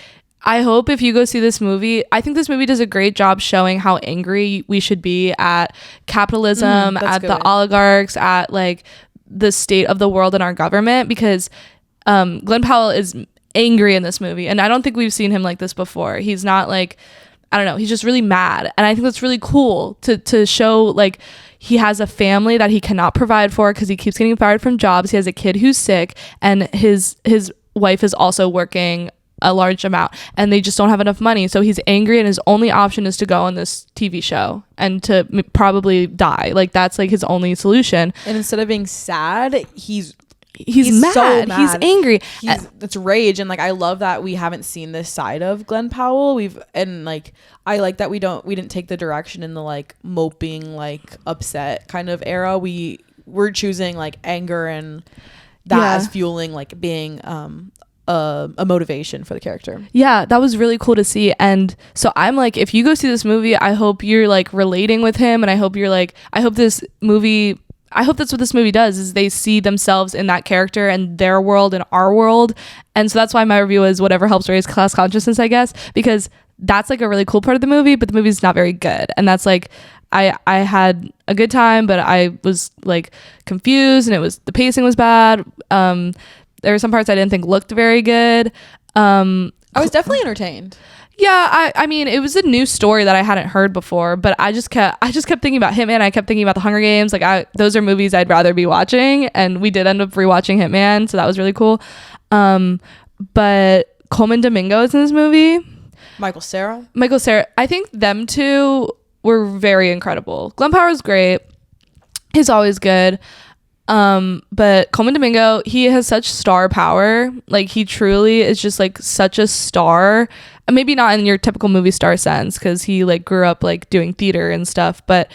I hope if you go see this movie, I think this movie does a great job showing how angry we should be at capitalism, at the oligarchs, at like the state of the world and our government, because Glenn Powell is angry in this movie, and I don't think we've seen him like this before. He's not like, I don't know, he's just really mad, and I think that's really cool to show like he has a family that he cannot provide for because he keeps getting fired from jobs. He has a kid who's sick, and his wife is also working a large amount, and they just don't have enough money, so he's angry, and his only option is to go on this TV show and to probably die. Like that's like his only solution, and instead of being sad, he's mad. So mad. He's angry. It's rage, and like I love that we haven't seen this side of Glenn Powell. I like that we didn't take the direction in the like moping, like upset kind of era. We're choosing like anger and that as fueling like being a motivation for the character. Yeah, that was really cool to see. And so I'm like, if you go see this movie, I hope you're like relating with him, and I hope that's what this movie does, is they see themselves in that character and their world and our world. And so that's why my review is whatever helps raise class consciousness, I guess, because that's like a really cool part of the movie, but the movie's not very good. And that's like, I had a good time, but I was like confused, and the pacing was bad. There were some parts I didn't think looked very good. I was definitely entertained. Yeah, I mean, it was a new story that I hadn't heard before, but I just kept thinking about Hitman. I kept thinking about The Hunger Games. Like those are movies I'd rather be watching, and we did end up rewatching Hitman, so that was really cool. But Coleman Domingo is in this movie. Michael Cera. I think them two were very incredible. Glenn Powell is great. He's always good. But Coleman Domingo, he has such star power. Like he truly is just like such a star. Maybe not in your typical movie star sense, because he like grew up like doing theater and stuff, but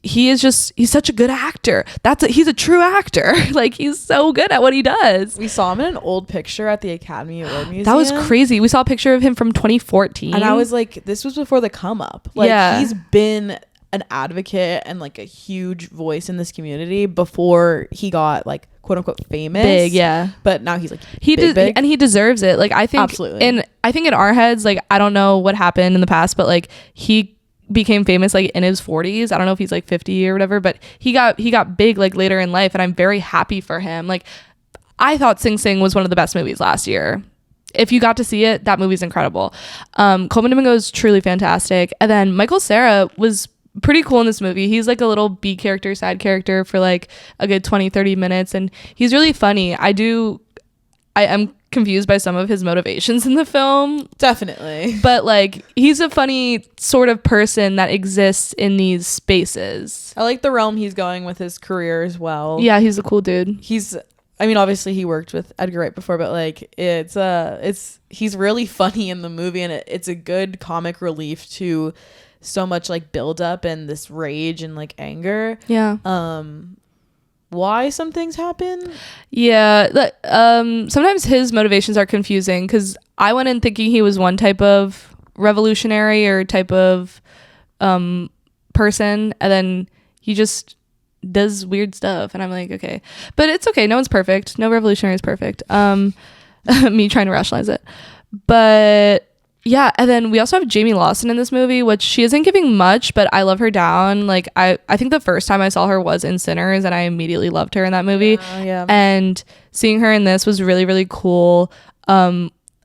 he's such a good actor. He's a true actor. Like, he's so good at what he does. We saw him in an old picture at the Academy Award Museum. That was crazy. We saw a picture of him from 2014. And I was like, this was before the come up. Like, he's been an advocate and like a huge voice in this community before he got like quote unquote famous. Big, yeah. But now he's like big. And he deserves it. Like, I think absolutely. I think in our heads, like, I don't know what happened in the past, but like he became famous like in his 40s. I don't know if he's like 50 or whatever, but he got big like later in life, and I'm very happy for him. Like, I thought Sing Sing was one of the best movies last year. If you got to see it, that movie's incredible. Coleman Domingo is truly fantastic. And then Michael Cera was pretty cool in this movie. He's like a little B character, side character for like a good 20-30 minutes, and he's really funny. I am confused by some of his motivations in the film, definitely, but like, he's a funny sort of person that exists in these spaces. I like the realm he's going with his career as well. Yeah, he's a cool dude. I mean, obviously he worked with Edgar Wright before, but like he's really funny in the movie, and it's a good comic relief to so much like build up and this rage and like anger. Yeah. Why some things happen? Yeah. Sometimes his motivations are confusing, because I went in thinking he was one type of revolutionary or type of person, and then he just does weird stuff, and I'm like, okay, but it's okay. No one's perfect. No revolutionary is perfect. Me trying to rationalize it, but yeah. And then we also have Jamie Lawson in this movie, which she isn't giving much, but I love her down. Like, I think the first time I saw her was in Sinners, and I immediately loved her in that movie. Yeah. And seeing her in this was really, really cool.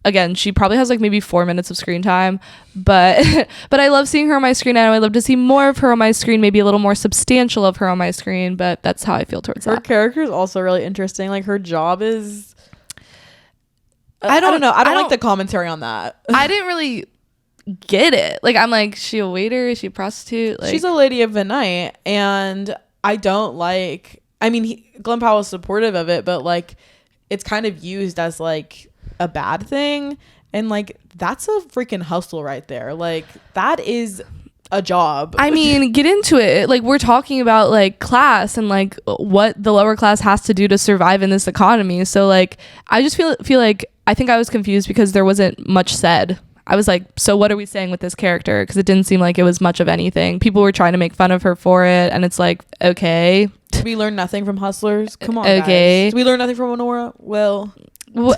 Again, she probably has like maybe 4 minutes of screen time, but I love seeing her on my screen, and I love to see more of her on my screen, maybe a little more substantial of her on my screen. But that's how I feel towards her that. Character is also really interesting. Like, her job is I don't know. I don't like the commentary on that. I didn't really get it. Like, I'm like, is she a waiter? Is she a prostitute? Like, she's a lady of the night, and I don't like. I mean, Glenn Powell is supportive of it, but like, it's kind of used as like a bad thing, and like, that's a freaking hustle right there. Like, that is a job. I mean, get into it. Like, we're talking about like class and like what the lower class has to do to survive in this economy. So like, I just feel like I think I was confused because there wasn't much said. I was like, so what are we saying with this character? Because it didn't seem like it was much of anything. People were trying to make fun of her for it, and it's like, okay. Did we learn nothing from Hustlers? Come on, okay. Guys. Did we learn nothing from Honora? Well. Oh,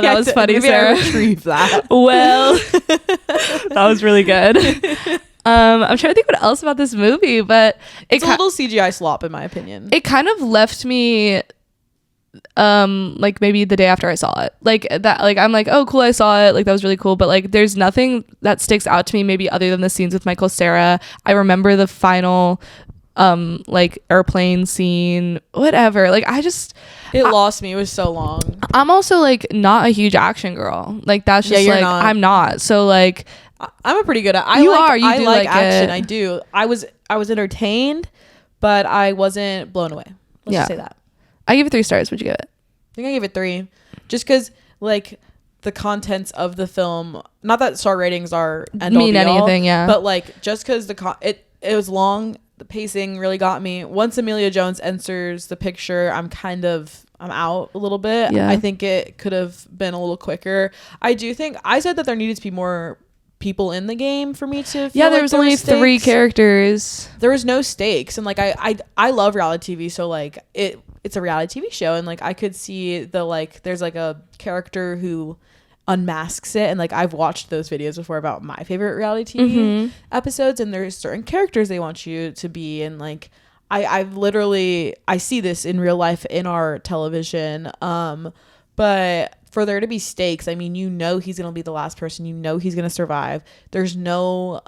that was funny, Sarah. I retrieve that. Well, that was really good. I'm trying to think what else about this movie, but it's a little CGI slop in my opinion. It kind of left me like maybe the day after I saw it, like that, like I'm like, oh cool, I saw it, like that was really cool, but like there's nothing that sticks out to me maybe other than the scenes with Michael Cera. I remember the final like airplane scene, whatever. Like, it lost me. It was so long. I'm also like not a huge action girl. Like, that's just like not. I'm not. So like, I'm a pretty good at. You like action. It. I do. I was entertained, but I wasn't blown away. Let's just say that. I give it 3 stars. What'd you give it? I think I gave it 3, just because like the contents of the film. Not that star ratings are mean anything, yeah. But like, just because it was long. The pacing really got me. Once Emilia Jones enters the picture, I'm out a little bit. Yeah. I think it could have been a little quicker. I do think I said that there needed to be more people in the game for me to feel there was only 3 characters. There was no stakes, and like I love reality TV, so like it's a reality TV show, and like I could see there's like a character who unmasks it, and like I've watched those videos before about my favorite reality TV episodes, and there's certain characters they want you to be, and like I've literally I see this in real life in our television, but for there to be stakes, I mean, he's gonna be the last person, he's gonna survive. There's no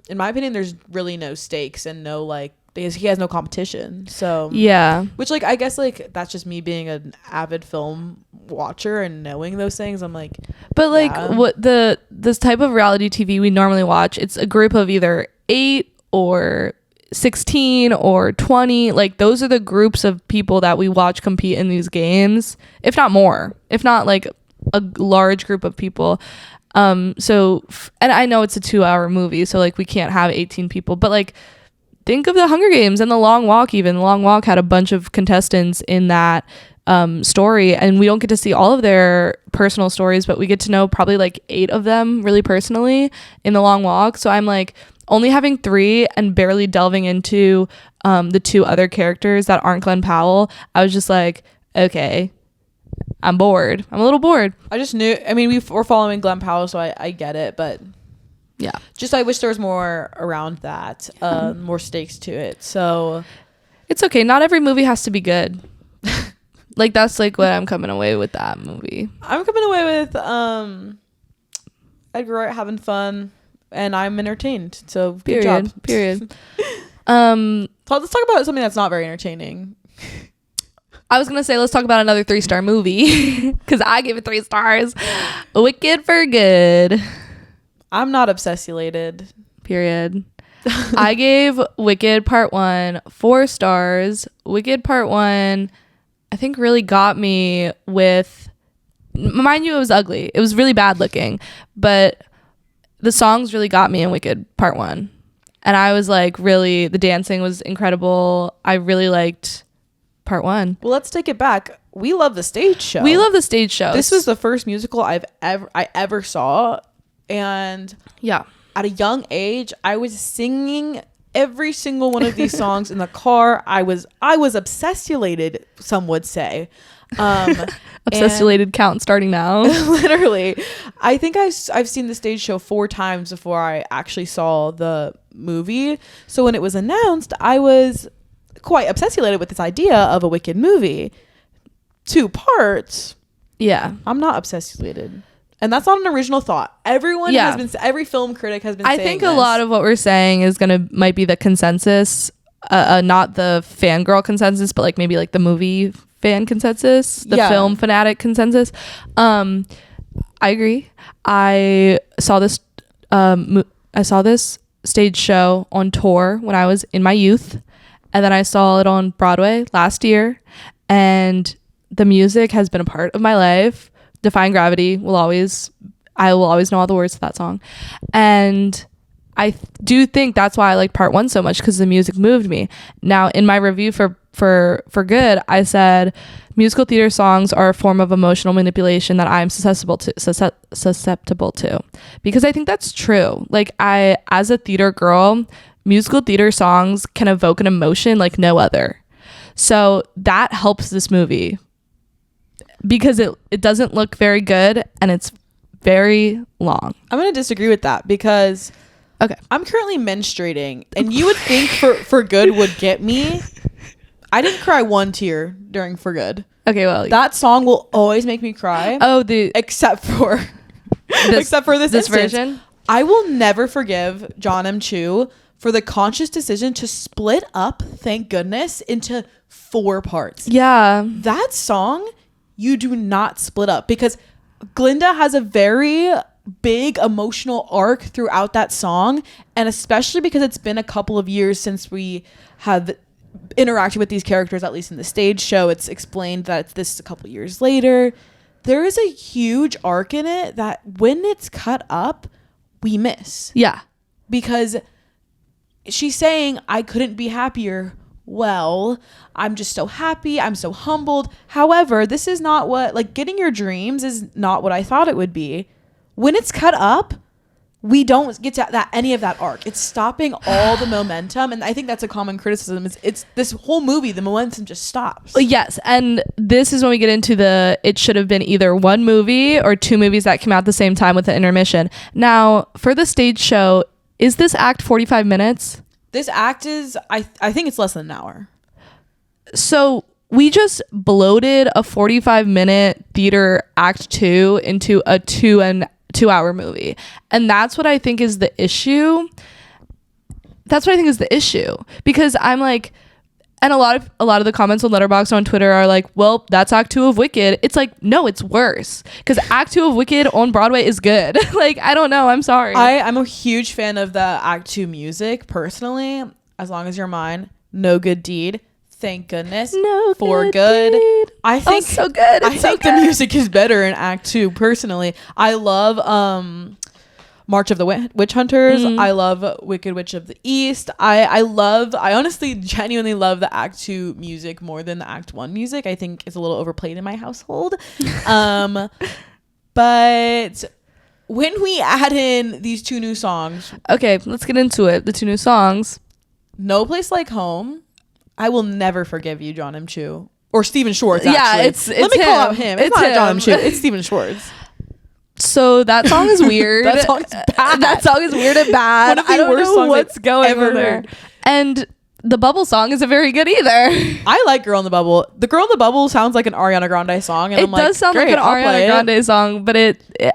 in my opinion, there's really no stakes and no like he has no competition. So yeah, which like I guess like that's just me being an avid film watcher and knowing those things. I'm like, but like what this type of reality TV we normally watch, it's a group of either 8 or 16 or 20. Like, those are the groups of people that we watch compete in these games, if not more, if not like a large group of people. And I know it's a 2-hour movie, so like we can't have 18 people, but like think of the Hunger Games and The Long Walk. Even The Long Walk had a bunch of contestants in that story, and we don't get to see all of their personal stories, but we get to know probably like 8 of them really personally in The Long Walk. So I'm like, only having 3 and barely delving into the 2 other characters that aren't Glenn Powell, I was just like, okay, I'm bored. I'm a little bored. I just knew, I mean, we're following Glenn Powell, so I get it, but yeah, just I wish there was more around that, more stakes to it. So it's okay. Not every movie has to be good. Like that's like what I'm coming away with that movie. I'm coming away with Edgar Wright having fun, and I'm entertained. So good job. Period. So let's talk about something that's not very entertaining. I was gonna say let's talk about another 3-star movie because I give it 3 stars. Wicked for Good. I'm not obsessulated. Period. I gave Wicked Part 1 4 stars. Wicked Part 1, I think, really got me with, mind you, it was ugly. It was really bad looking, but the songs really got me in Wicked Part 1. And I was like, really, the dancing was incredible. I really liked Part 1. Well, let's take it back. We love the stage show. We love the stage show. This was the first musical I ever saw, and yeah, at a young age, I was singing every single one of these songs in the car. I was obsessulated, some would say. Obsessulated count starting now. Literally. I think I've seen the stage show 4 times before I actually saw the movie. So when it was announced, I was quite obsessulated with this idea of a Wicked movie. 2 parts. Yeah. I'm not obsessulated. And that's not an original thought. Everyone has been, every film critic has been saying I think this. a lot of what we're saying is might be the consensus, not the fangirl consensus, but like maybe like the movie fan consensus, the film fanatic consensus. I agree. I saw this stage show on tour when I was in my youth, and then I saw it on Broadway last year, and the music has been a part of my life. Defying Gravity I will always know all the words to that song, and I do think that's why I like Part 1 so much, because the music moved me. Now in my review for Good, I said musical theater songs are a form of emotional manipulation that I'm susceptible to, because I think that's true. Like, I, as a theater girl, musical theater songs can evoke an emotion like no other. So that helps this movie, because it doesn't look very good and it's very long. I'm going to disagree with that, because okay, I'm currently menstruating, and you would think for Good would get me. I didn't cry 1 tear during For Good. Okay, well, that song will always make me cry. Oh, except for this version. I will never forgive John M. Chu for the conscious decision to split up Thank Goodness into 4 parts. Yeah, that song you do not split up, because Glinda has a very big emotional arc throughout that song, and especially because it's been a couple of years since we have interacted with these characters, at least in the stage show. It's explained that this is a couple years later. There is a huge arc in it that when it's cut up, we miss. Yeah, because she's saying, I couldn't be happier. Well, I'm just so happy. I'm so humbled. However, this is not what, like, getting your dreams is not what I thought it would be. When it's cut up, we don't get to any of that arc. It's stopping all the momentum, and I think that's a common criticism. It's this whole movie, the momentum just stops. Yes, and this is when we get into it should have been either 1 movie or 2 movies that came out at the same time with the intermission. Now, for the stage show, is this act 45 minutes? This act is, I think it's less than an hour. So we just bloated a 45-minute theater act 2 into a 2-hour movie. And that's what I think is the issue. Because I'm like, and a lot of the comments on Letterboxd on Twitter are like, well, that's act 2 of Wicked. It's like, no, it's worse, because act 2 of Wicked on Broadway is good. Like, I don't know, I'm sorry. I'm a huge fan of the act 2 music personally. As Long as You're Mine, No Good Deed, thank goodness. No For good. deed. I think so good. I think the music is better in Act 2 personally. I love March of the Witch Hunters. I love Wicked Witch of the East. I honestly genuinely love the Act 2 music more than the Act 1 music. I think it's a little overplayed in my household. But when we add in these 2 new songs, okay, let's get into it. The 2 new songs. No Place Like Home. I Will Never Forgive You, John M. Chu. Or Stephen Schwartz, actually. Yeah, it's Let me him. call out him. It's not him. John M. Chu. It's Stephen Schwartz. So that song is weird. That song's bad. That song is weird and bad. One of the I don't worst know songs what's I've going ever on there. heard. And the Bubble song isn't very good either. I like Girl in the Bubble. The Girl in the Bubble sounds like an Ariana Grande song. And It I'm like, does sound great, like an I'll play Ariana it. Grande song, but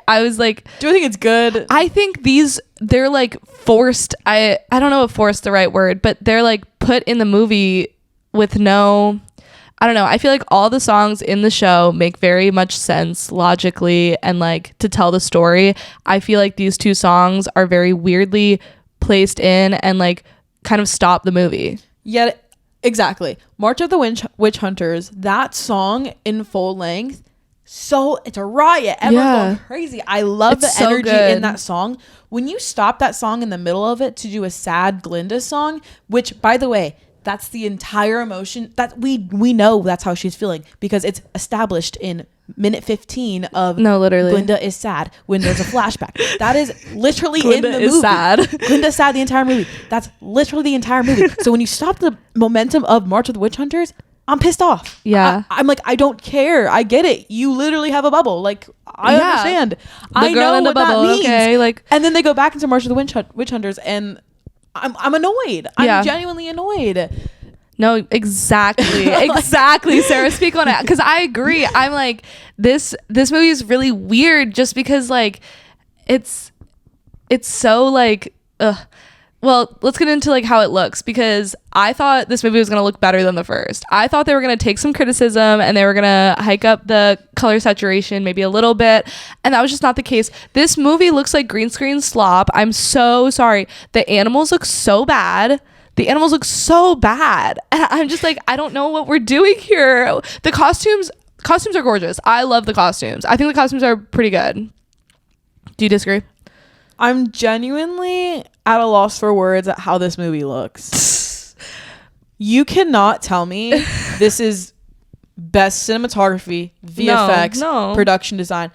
I was like, Do I think it's good? I think they're like forced. I don't know if forced the right word, but they're like put in the movie with no, I don't know. I feel like all the songs in the show make very much sense logically and like to tell the story. I feel like these 2 songs are very weirdly placed in and like kind of stop the movie. Yet, exactly. March of the Witch Hunters, that song in full length, so it's a riot. Everyone's going crazy. I love It's the so energy good. in that song. When you stop that song in the middle of it to do a sad Glinda song, which, by the way, that's the entire emotion that we know that's how she's feeling because it's established in minute 15 of No, literally. Glinda is sad when there's a flashback. That is literally Glinda in the is movie. sad. Glinda's sad the entire movie. That's literally the entire movie. So when you stop the momentum of March of the Witch Hunters, I'm pissed off. Yeah. I'm like, I don't care. I get it. You literally have a bubble. Like, I understand. I girl know in the what bubble, that means. okay, like- and then they go back into March of the Witch Hunters and I'm annoyed. I'm genuinely annoyed. No, exactly, Sarah. Speak on it, because I agree. I'm like, this movie is really weird, just because like it's so like, well, let's get into like how it looks, because I thought this movie was gonna look better than the first. I thought they were gonna take some criticism and they were gonna hike up the color saturation maybe a little bit, and that was just not the case. This movie looks like green screen slop. I'm so sorry. The animals look so bad. And I'm just like, I don't know what we're doing here. The costumes are gorgeous. I love the costumes. I think the costumes are pretty good. Do you disagree? I'm genuinely at a loss for words at how this movie looks. You cannot tell me this is best cinematography, VFX, No. production design.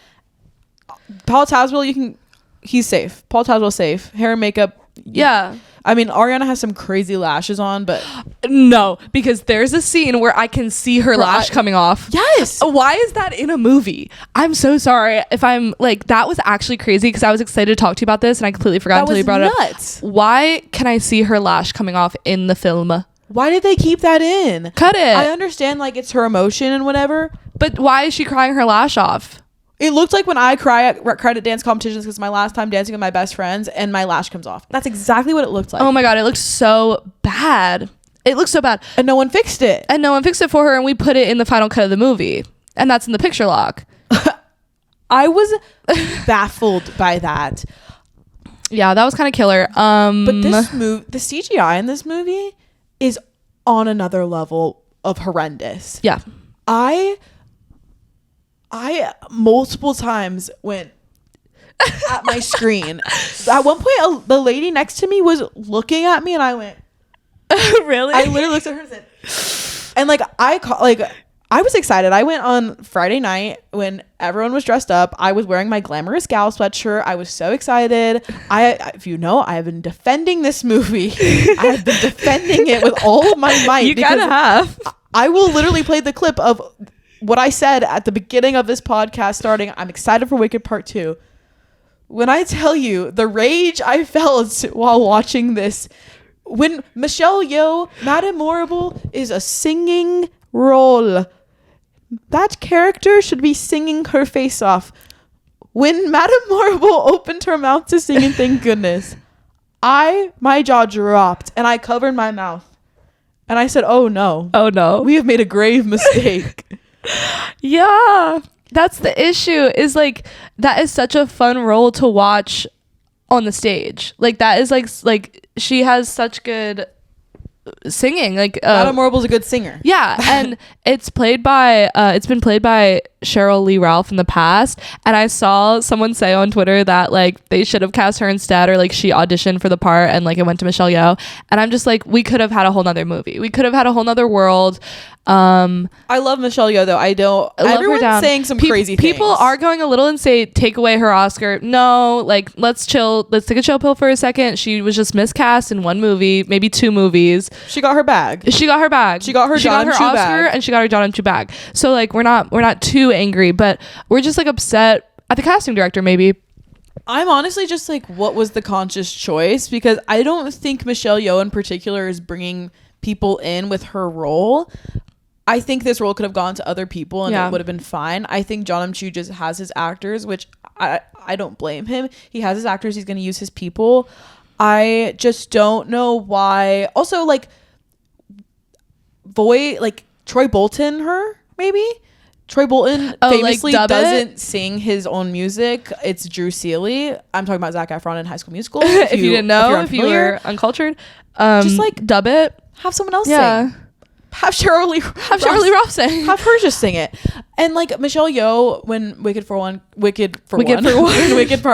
Paul Tazewell, he's safe. Paul Tazewell's safe. Hair and makeup. Yeah. I mean, Ariana has some crazy lashes on, but No, because there's a scene where I can see her lash coming off. yes. Why is that in a movie? I'm so sorry if I'm like, that was actually crazy, because I was excited to talk to you about this and I completely forgot until you brought it nuts. up. Why can I see her lash coming off in the film? Why did they keep that in? Cut it. I understand, like, it's her emotion and whatever. But why is she crying her lash off? It looked like when I cried at dance competitions, because my last time dancing with my best friends and my lash comes off. That's exactly what it looked like. Oh my God, it looks so bad. It looks so bad. And no one fixed it. And no one fixed it for her, and we put it in the final cut of the movie. And that's in the picture lock. I was baffled by that. Yeah, that was kind of killer. But this movie, the CGI in this movie is on another level of horrendous. Yeah. I multiple times went at my screen. At one point, the lady next to me was looking at me, and I went, Really? I literally looked at her and said, and like I was excited. I went on Friday night when everyone was dressed up. I was wearing my glamorous gal sweatshirt. I was so excited. If you know, I have been defending this movie. I have been defending it with all of my might. You gotta have. I will literally play the clip of what I said at the beginning of this podcast starting. I'm excited for Wicked Part 2. When I tell you the rage I felt while watching this, when Michelle Yeoh, Madame Morrible, is a singing role, that character should be singing her face off. When Madame Morrible opened her mouth to sing, and thank goodness, my jaw dropped and I covered my mouth and I said, "Oh no, we have made a grave mistake." Yeah, that's the issue, is like, that is such a fun role to watch on the stage. Like, that is like she has such good singing. Like Adam Warble's a good singer. Yeah, and it's been played by Cheryl Lee Ralph in the past, and I saw someone say on Twitter that like they should have cast her instead, or like she auditioned for the part and like it went to Michelle Yeoh, and I'm just like, we could have had a whole nother movie, we could have had a whole nother world. I love Michelle Yeoh though. I don't. Everyone's saying some crazy things. People are going a little insane. Take away her Oscar. No, like let's chill. Let's take a chill pill for a second. She was just miscast in one movie, maybe two movies. She got her bag. She got her bag. She got her Oscar bag. And she got her John M. Chu bag. So like we're not too angry, but we're just like upset at the casting director. Maybe. I'm honestly just like, what was the conscious choice? Because I don't think Michelle Yeoh in particular is bringing people in with her role. I think this role could have gone to other people and it would have been fine. I think John M. Chu just has his actors, which I don't blame him. He has his actors. He's going to use his people. I just don't know why. Also, like, Troy Bolton, Troy Bolton famously doesn't sing his own music. It's Drew Seeley. I'm talking about Zac Efron in High School Musical. If you didn't know, if you were uncultured, just like dub it. Have someone else sing. Have Cheryl Lee Ralph sing. Have her just sing it. And like Michelle Yeoh, when Wicked Part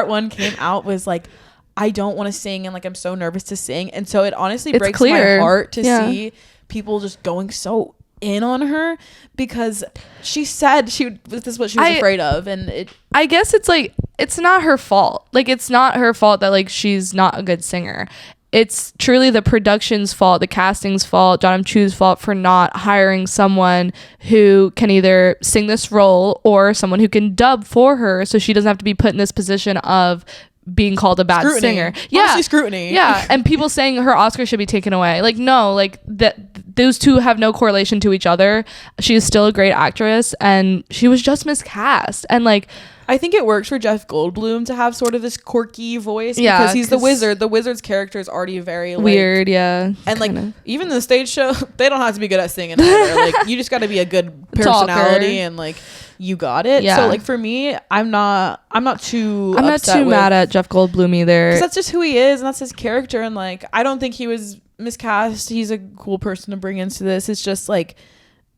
1 came out, was like, I don't want to sing and like I'm so nervous to sing. And so it honestly breaks my heart to see people just going so in on her, because she said this is what she was afraid of. And I guess it's like, it's not her fault. Like it's not her fault that like she's not a good singer. It's truly the production's fault, the casting's fault, John M. Chu's fault for not hiring someone who can either sing this role or someone who can dub for her, so she doesn't have to be put in this position of being called a bad singer. Honestly, scrutiny. Yeah, and people saying her Oscar should be taken away. Like, no, like those two have no correlation to each other. She is still a great actress, and she was just miscast. And like, I think it works for Jeff Goldblum to have sort of this quirky voice, because he's the wizard. The wizard's character is already very like, weird, yeah. And like even the stage show, they don't have to be good at singing either. Like you just got to be a good personality and like you got it. Yeah. So like for me, I'm not too mad at Jeff Goldblum either. Because that's just who he is and that's his character. And like I don't think he was miscast. He's a cool person to bring into this. It's just like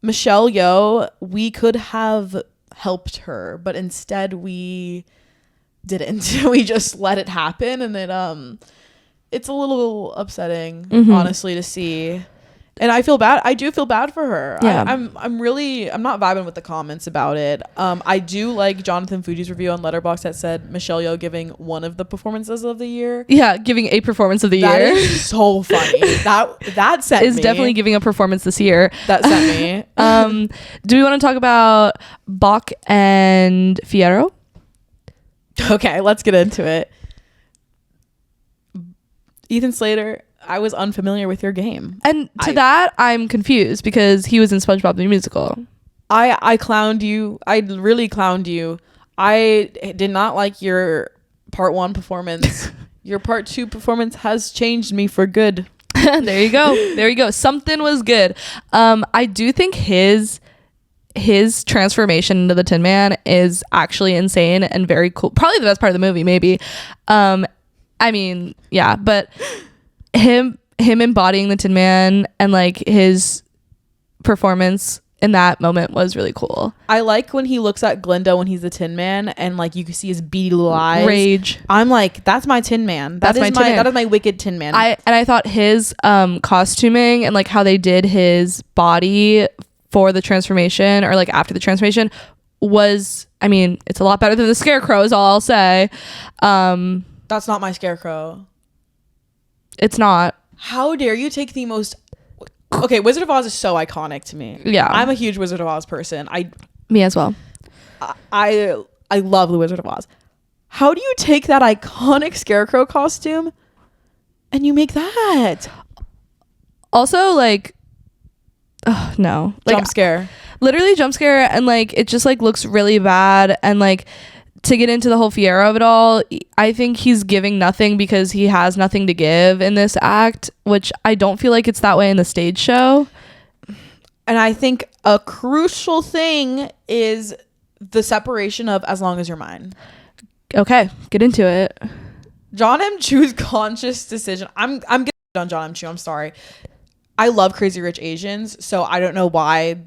Michelle Yeoh, we could have helped her, but instead we didn't. We just let it happen, and it's a little upsetting, honestly, to see. And I feel bad. I do feel bad for her. Yeah. I'm not vibing with the comments about it. I do like Jonathan Fuji's review on Letterboxd that said Michelle Yeoh giving one of the performances of the year. Yeah, giving a performance of the year. That is so funny. that sent is me. Definitely giving a performance this year. That sent me. Do we want to talk about Bach and Fierro? Okay, let's get into it. Ethan Slater, I was unfamiliar with your game. And that, I'm confused because he was in SpongeBob the Musical. I clowned you. I really clowned you. I did not like your part 1 performance. Your part 2 performance has changed me for good. There you go. Something was good. I do think his transformation into the Tin Man is actually insane and very cool. Probably the best part of the movie, maybe. I mean, yeah, but him embodying the Tin Man and like his performance in that moment was really cool. I like when he looks at Glinda when he's the Tin Man and like you can see his beady little eyes. Rage. I'm like, that's my Tin Man. That is my wicked Tin Man. I thought his costuming and like how they did his body for the transformation or like after the transformation was, I mean, it's a lot better than the Scarecrow is all I'll say. That's not my Scarecrow. It's not. How dare you take the most... Okay, Wizard of Oz is so iconic to me. Yeah. I'm a huge Wizard of Oz person. Me as well. I love the Wizard of Oz. How do you take that iconic Scarecrow costume and you make that? Also, like... Oh, no. Like, jump scare. Literally jump scare, and like it just like looks really bad, and like to get into the whole Fierro of it all, I think he's giving nothing because he has nothing to give in this act, which I don't feel like it's that way in the stage show. And I think a crucial thing is the separation of As Long As You're Mine. Okay, get into it. John M. Chu's conscious decision. I'm getting on John M. Chu. I'm sorry. I love Crazy Rich Asians, so I don't know why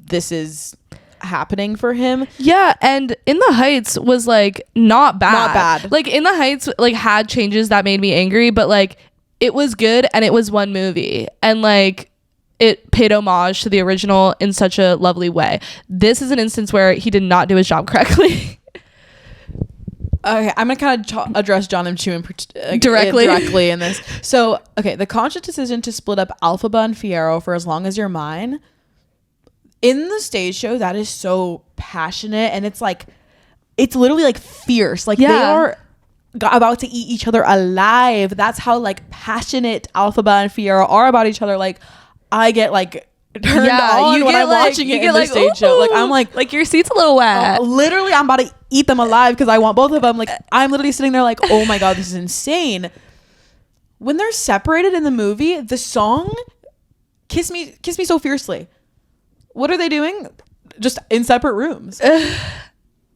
this is happening for him. Yeah, and In the Heights was like not bad. Not bad. Like In the Heights like had changes that made me angry, but like it was good and it was one movie. And like it paid homage to the original in such a lovely way. This is an instance where he did not do his job correctly. Okay, I'm gonna kind of address John M. Chu directly in this. So, okay, the conscious decision to split up Alphaba and Fiyero for As Long As You're Mine, in the stage show, that is so passionate, and it's like, it's literally like fierce. Like they are about to eat each other alive. That's how like passionate Alphaba and Fiyero are about each other. Like I get like turned on when I'm watching it in the stage show. Like I'm like your seat's a little wet. Literally, I'm about to eat them alive because I want both of them. Like I'm literally sitting there like, oh my god, this is insane. When they're separated in the movie, the song Kiss Me So Fiercely, what are they doing? Just in separate rooms.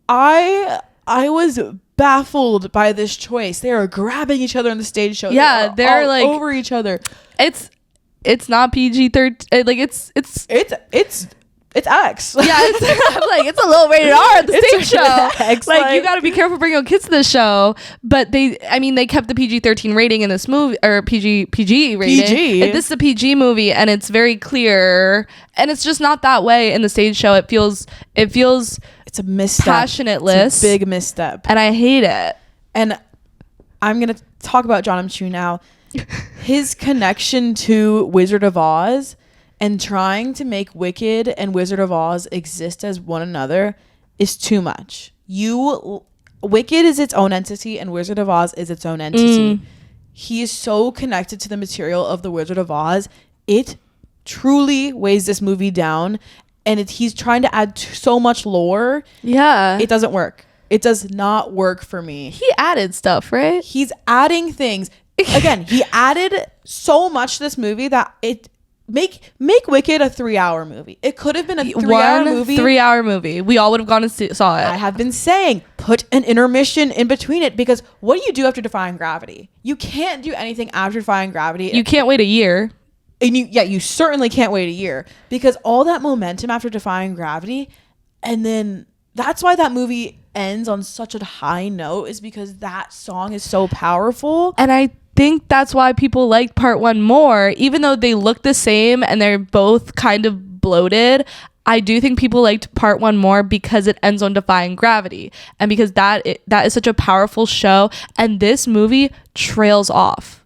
I was baffled by this choice. They are grabbing each other on the stage show. Yeah, they're like over each other. It's not PG-13. Like it's X. Yeah, I'm like it's a little rated R at the stage show. X, like you got to be careful bringing kids to this show. But they kept the PG-13 rating in this movie, or PG rating. PG. This is a PG movie, and it's very clear. And it's just not that way in the stage show. It feels it's a misstep. Passionateless. It's a big misstep, and I hate it. And I'm gonna talk about John M. Chu now. His connection to Wizard of Oz and trying to make Wicked and Wizard of Oz exist as one another is too much. Wicked is its own entity and Wizard of Oz is its own entity. He is so connected to the material of the Wizard of Oz. It truly weighs this movie down, and he's trying to add so much lore. Yeah. It doesn't work. It does not work for me. He added stuff, right? He's adding things. Again, he added so much to this movie that it make Wicked a 3-hour movie. It could have been a 3-hour movie. 3-hour movie. We all would have gone and saw it. I have been saying, put an intermission in between it, because what do you do after Defying Gravity? You can't do anything after Defying Gravity. You can't wait a year. And you certainly can't wait a year, because all that momentum after Defying Gravity, and then that's why that movie ends on such a high note, is because that song is so powerful. And I think that's why people liked part 1 more, even though they look the same and they're both kind of bloated. I do think people liked part 1 more because it ends on Defying Gravity, and because that is such a powerful show. And this movie trails off.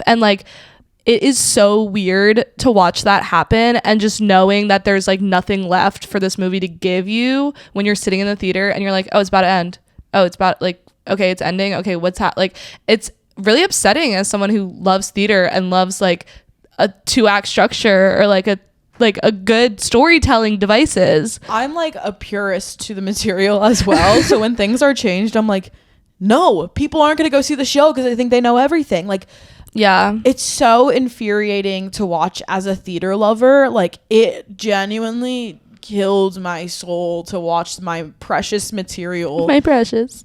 And like, it is so weird to watch that happen, and just knowing that there's like nothing left for this movie to give you when you're sitting in the theater and you're like, oh, it's about to end. Oh, it's about, like, okay, it's ending. Okay, like, it's really upsetting as someone who loves theater and loves like a 2-act structure, or like a good storytelling devices. I'm like a purist to the material as well. So when things are changed, I'm like, no, people aren't going to go see the show because they think they know everything. Like, yeah, it's so infuriating to watch as a theater lover. Like, it genuinely killed my soul to watch my precious material,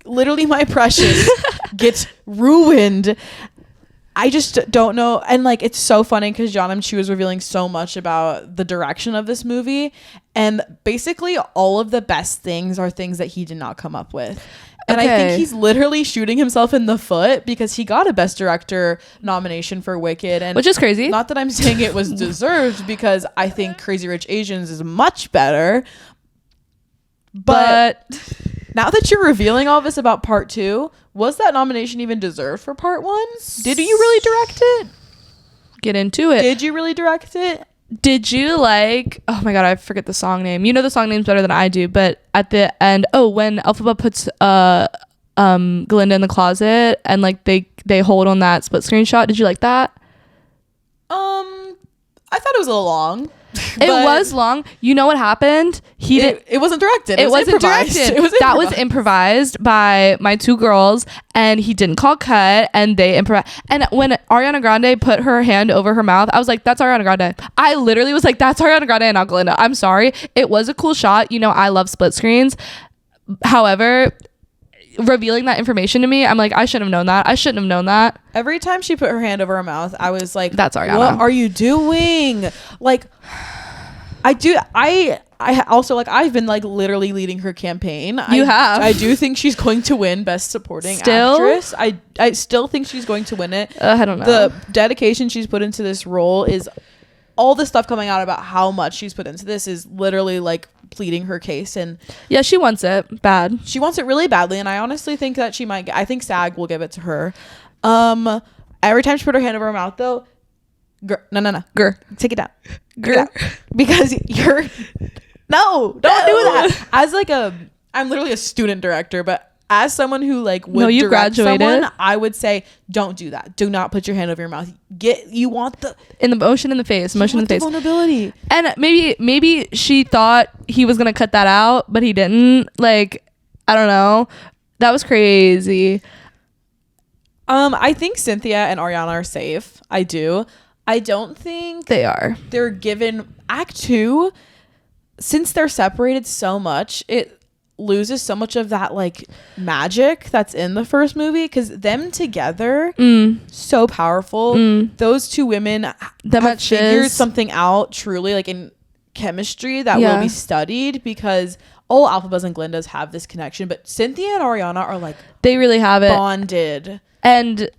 literally my precious, get ruined. I just don't know. And like, it's so funny because John M. Chu is revealing so much about the direction of this movie, and basically all of the best things are things that he did not come up with. And I think he's literally shooting himself in the foot, because he got a Best Director nomination for Wicked, and which is crazy. Not that I'm saying it was deserved, because I think Crazy Rich Asians is much better. But now that you're revealing all this about part 2, was that nomination even deserved for part 1? Did you really direct it? Get into it. Did you really direct it? Did you like, oh my god, I forget the song name. You know the song names better than I do, but at the end, when Elphaba puts Glinda in the closet and like they hold on that split screen shot, did you like that? I thought it was a little long. It was long. You know what happened? It wasn't directed. It wasn't directed. That was improvised by my 2 girls, and he didn't call cut, and they improvised. And when Ariana Grande put her hand over her mouth, I was like, that's Ariana Grande. I literally was like, that's Ariana Grande and not Glinda. I'm sorry. It was a cool shot. You know, I love split screens. However, revealing that information to me, I'm like, I shouldn't have known that. I shouldn't have known that. Every time she put her hand over her mouth, I was like, that's Ariana. What are you doing? Like, I also, like, I've been like literally leading her campaign. I do think she's going to win Best Supporting Actress. I still think she's going to win it. I don't know. The dedication she's put into this role is, all the stuff coming out about how much she's put into this is literally like pleading her case. And yeah, she wants it bad. She wants it really badly, and I honestly think that she might I think SAG will give it to her. Every time she put her hand over her mouth though, no, take it down, because you're don't do that. As like I'm literally a student director, but as someone who like would you direct graduated. someone, I would say don't do that. Do not put your hand over your mouth. You want the motion in the face, vulnerability. And maybe she thought he was gonna cut that out, but he didn't. Like, I don't know. That was crazy. I think Cynthia and Ariana are safe. I do. I don't think they are. They're given Act 2, since they're separated so much, it loses so much of that like magic that's in the first movie, because them together, so powerful. Those two women have figured something out truly, like in chemistry, that will be studied, because all Alphabas and Glindas have this connection, but Cynthia and Ariana are like, they really have it bonded. And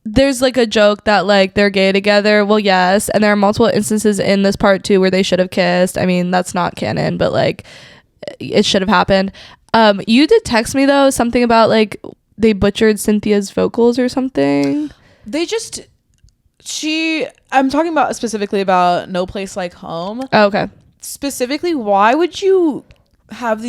there's like a joke that like they're gay together. Well, yes, and there are multiple instances in this part 2 where they should have kissed. I mean, that's not canon, but like it should have happened. You did text me though something about like they butchered Cynthia's vocals or something. I'm talking about specifically about No Place Like Home. Oh, okay. Specifically, why would you have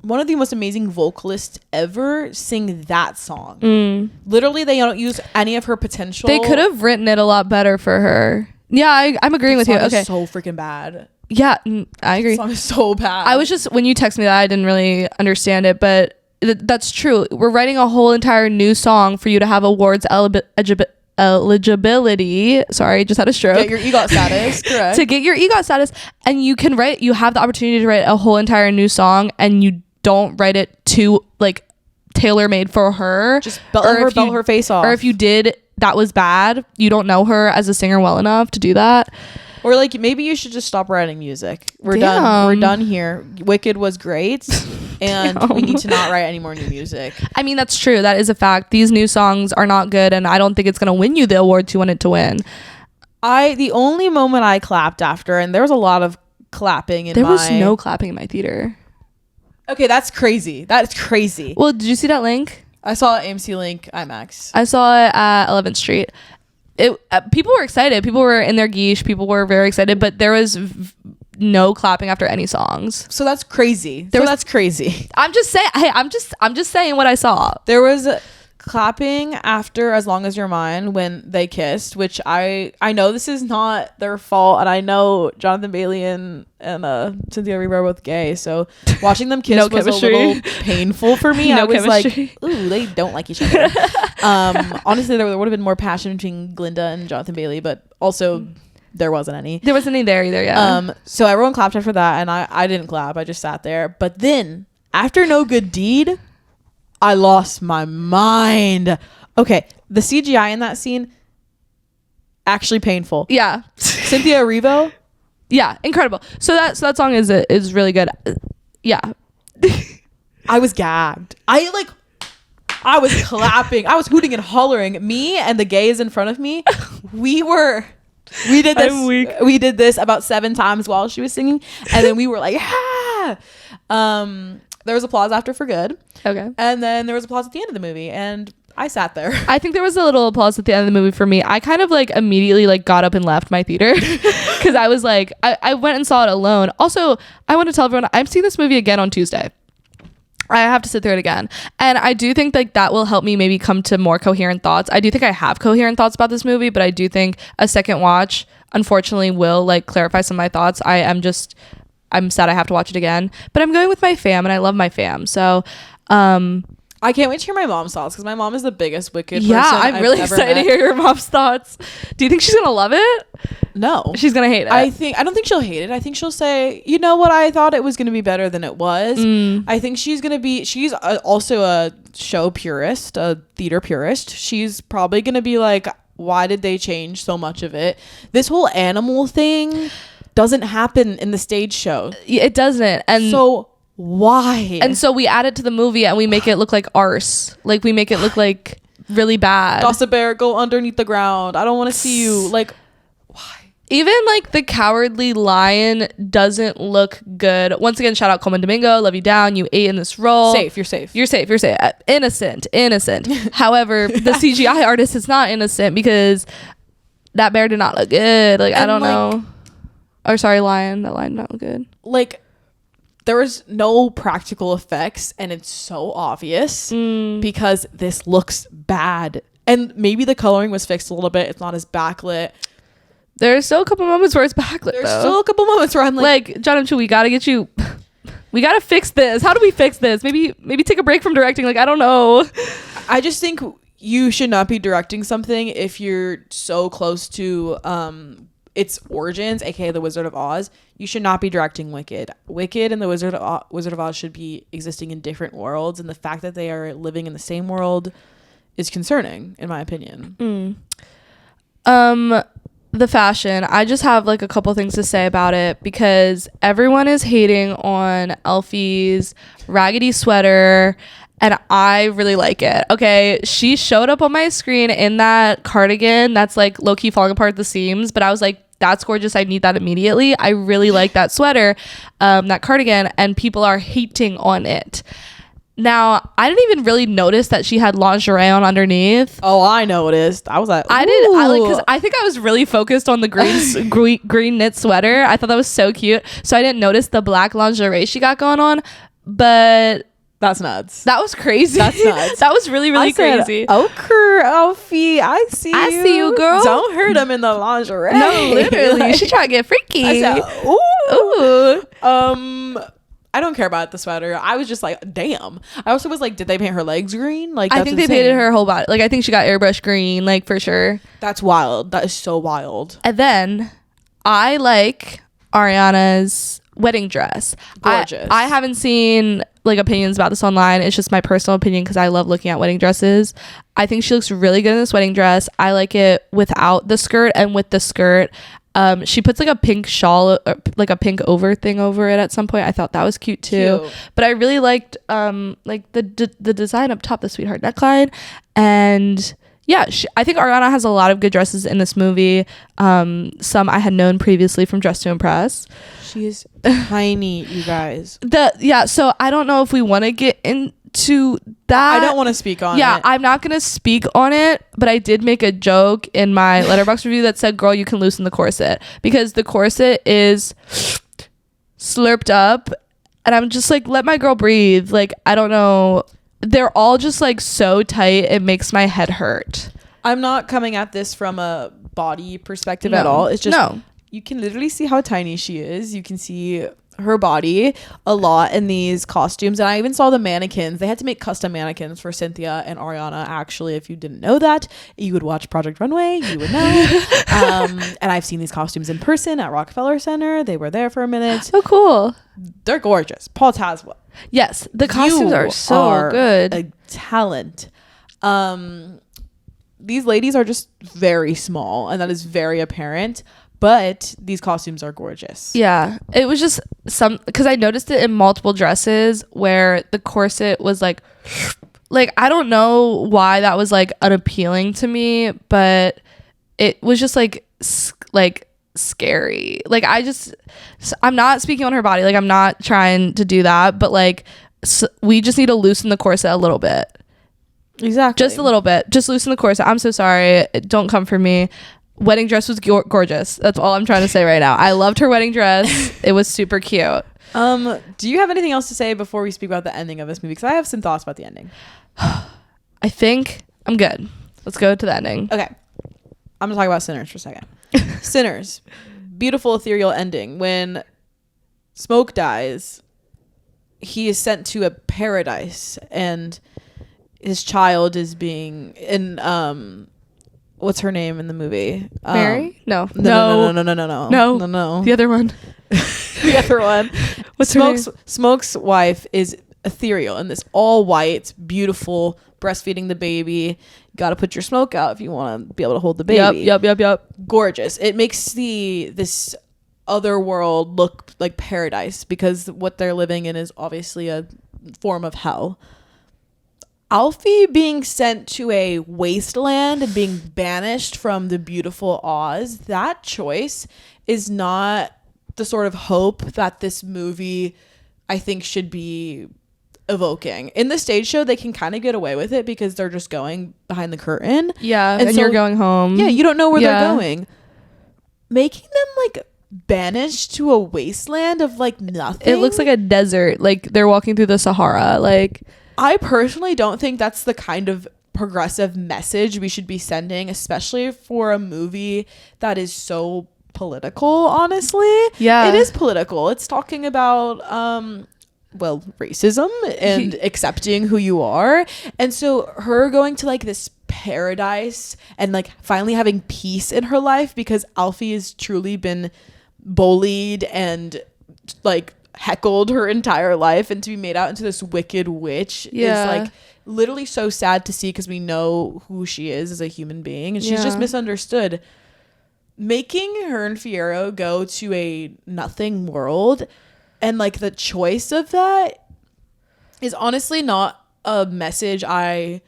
one of the most amazing vocalists ever sing that song? Literally, they don't use any of her potential. They could have written it a lot better for her. Yeah, I'm agreeing with you. Okay, so freaking bad. Yeah, I agree. The song is so bad. I was just, when you texted me that, I didn't really understand it, but that's true. We're writing a whole entire new song for you to have awards eligibility. Sorry, just had a stroke. Get your EGOT status. Correct. To get your EGOT status, and you have the opportunity to write a whole entire new song, and you don't write it to like tailor made for her. Just belt her face off. Or if you did, that was bad. You don't know her as a singer well enough to do that. Or like, maybe you should just stop writing music. We're done here. Wicked was great, and we need to not write any more new music. I mean, that's true. That is a fact. These new songs are not good, and I don't think it's gonna win you the awards you want it to win. The only moment I clapped after, and there was a lot of clapping there was no clapping in my theater. Okay, that's crazy. That's crazy. Well, did you see that link? I saw AMC Link IMAX. I saw it at 11th Street. People were excited. People were in their geesh. People were very excited, but there was no clapping after any songs. So that's crazy. That's crazy. I'm just saying. Hey, I'm just saying what I saw. There was clapping after As Long As You're Mine when they kissed, which I know this is not their fault, and I know Jonathan Bailey and Cynthia Erivo are both gay, so watching them kiss was a little painful for me. I was like, ooh, they don't like each other. Honestly, there would have been more passion between Glinda and Jonathan Bailey, but also there wasn't any. There wasn't any there either, yeah. So everyone clapped after that, and I didn't clap. I just sat there. But then after No Good Deed, I lost my mind. Okay, the CGI in that scene, actually painful. Yeah. Cynthia Erivo, yeah, incredible. So that song is really good. Yeah. I was gagged. I was clapping. I was hooting and hollering. Me and the gays in front of me, we did this. I'm weak. We did this about 7 times while she was singing, and then we were like, ah. There was applause after For Good. Okay. And then there was applause at the end of the movie, and I sat there. I think there was a little applause at the end of the movie for me. I kind of like immediately like got up and left my theater because I was like, I went and saw it alone. Also, I want to tell everyone I'm seeing this movie again on Tuesday. I have to sit through it again. And I do think like that will help me maybe come to more coherent thoughts. I do think I have coherent thoughts about this movie, but I do think a second watch, unfortunately, will like clarify some of my thoughts. I'm sad I have to watch it again, but I'm going with my fam and I love my fam. So, I can't wait to hear my mom's thoughts because my mom is the biggest Wicked person I'm really excited to hear your mom's thoughts. Do you think she's gonna love it? No, she's gonna hate it. I don't think she'll hate it. I think she'll say, you know what, I thought it was gonna be better than it was. I think she's also a show purist, a theater purist. She's probably gonna be like, why did they change so much of it? This whole animal thing doesn't happen in the stage show. It doesn't. And so why? And so we add it to the movie and we make it look like arse. Like we make it look like really bad. Gossip Bear, go underneath the ground. I don't want to see you. Like, why? Even like the cowardly lion doesn't look good. Once again, shout out Coleman Domingo. Love you down. You ate in this role. You're safe. You're safe. Innocent. However, the CGI artist is not innocent because that bear did not look good. Like, I don't know. Or sorry, lion. That lion did not look good. Like, there was no practical effects and it's so obvious because this looks bad. And maybe the coloring was fixed a little bit. It's not as backlit. There's still a couple moments where it's backlit. There's still a couple moments where I'm like John and Chu, we gotta fix this. How do we fix this? Maybe take a break from directing. Like, I don't know. I just think you should not be directing something if you're so close to its origins, aka the Wizard of Oz. You should not be directing Wicked. Wicked and the Wizard of Oz should be existing in different worlds, and the fact that they are living in the same world is concerning, in my opinion. The fashion, I just have like a couple things to say about it because everyone is hating on Elfie's raggedy sweater and I really like it. Okay, she showed up on my screen in that cardigan that's like low-key falling apart at the seams, but I was like, that's gorgeous. I need that immediately. I really like that sweater, that cardigan, and people are hating on it. Now, I didn't even really notice that she had lingerie on underneath. Oh, I noticed. I was like, ooh. Because I think I was really focused on the green knit sweater. I thought that was so cute. So I didn't notice the black lingerie she got going on. But that's nuts. That was crazy. That's nuts. That was really, really crazy. Okay, Alfie, I see you, girl. Don't hurt him in the lingerie. No, literally. Like, she tried to get freaky. I said, ooh. I don't care about the sweater. I was just like, damn. I also was like, did they paint her legs green? Like, I think they painted her whole body. Like, I think she got airbrush green, like, for sure. That's wild. That is so wild. And then I like Ariana's wedding dress. Gorgeous. I haven't seen like opinions about this online. It's just my personal opinion because I love looking at wedding dresses. I think she looks really good in this wedding dress. I like it without the skirt, and with the skirt. She puts like a pink shawl, like a pink over thing over it at some point. I thought that was cute too. Cute. But I really liked like the design up top, the sweetheart neckline. And yeah, I think Ariana has a lot of good dresses in this movie. Some I had known previously from Dress to Impress. She's tiny, you guys. So I don't know if we want to get into that. I don't want to speak on it. Yeah, I'm not going to speak on it, but I did make a joke in my Letterboxd review that said, girl, you can loosen the corset, because the corset is slurped up and I'm just like, let my girl breathe. Like, I don't know. They're all just like so tight. It makes my head hurt. I'm not coming at this from a body perspective at all. It's just, you can literally see how tiny she is. You can see her body a lot in these costumes, and I even saw the mannequins. They had to make custom mannequins for Cynthia and Ariana. Actually, if you didn't know that, you would watch Project Runway, you would know. And I've seen these costumes in person at Rockefeller Center. They were there for a minute. Oh, cool. They're gorgeous. Paul Tazwa. Yes, the costumes are so good. A talent. These ladies are just very small, and that is very apparent. But these costumes are gorgeous. Yeah, it was just because I noticed it in multiple dresses where the corset was like I don't know why that was like unappealing to me, but it was just like scary. Like, I'm not speaking on her body. Like, I'm not trying to do that, but like we just need to loosen the corset a little bit. Exactly. Just a little bit. Just loosen the corset. I'm so sorry. Don't come for me. Wedding dress was gorgeous. That's all I'm trying to say right now. I loved her wedding dress. It was super cute. Do you have anything else to say before we speak about the ending of this movie? Because I have some thoughts about the ending. I think I'm good. Let's go to the ending. Okay. I'm going to talk about Sinners for a second. Sinners. Beautiful ethereal ending. When Smoke dies, he is sent to a paradise, and his child is being in what's her name in the movie? Mary? No. No. The other one. The other one. What's her name? Smoke's wife is ethereal and this all white, beautiful, breastfeeding the baby. Got to put your smoke out if you want to be able to hold the baby. Yep. Gorgeous. It makes this other world look like paradise because what they're living in is obviously a form of hell. Alfie being sent to a wasteland and being banished from the beautiful Oz, that choice is not the sort of hope that this movie, I think, should be evoking. In the stage show, they can kind of get away with it because they're just going behind the curtain. Yeah, and so, you're going home. Yeah, you don't know where they're going. Making them like banished to a wasteland of like nothing. It looks like a desert. Like they're walking through the Sahara. Like, I personally don't think that's the kind of progressive message we should be sending, especially for a movie that is so political, honestly. Yeah. It is political. It's talking about racism and accepting who you are. And so her going to like this paradise and like finally having peace in her life because Alfie has truly been bullied and like heckled her entire life, and to be made out into this wicked witch is like literally so sad to see because we know who she is as a human being and she's just misunderstood. Making her and Fiyero go to a nothing world and like the choice of that is honestly not a message I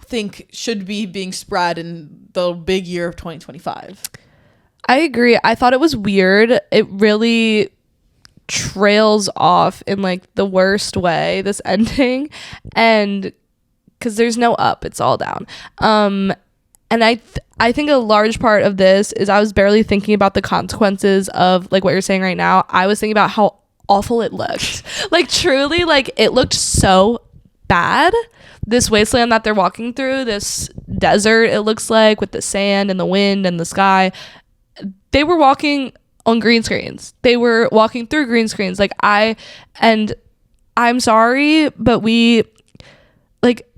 think should be being spread in the big year of 2025. I agree. I thought it was weird. It really trails off in like the worst way, this ending, and because there's no up, it's all down. And I think a large part of this is I was barely thinking about the consequences of like what you're saying right now. I was thinking about how awful it looked. Like truly, like it looked so bad. This wasteland that they're walking through, this desert, it looks like, with the sand and the wind and the sky. They were walking on green screens. They were walking through green screens. Like I'm sorry, but we like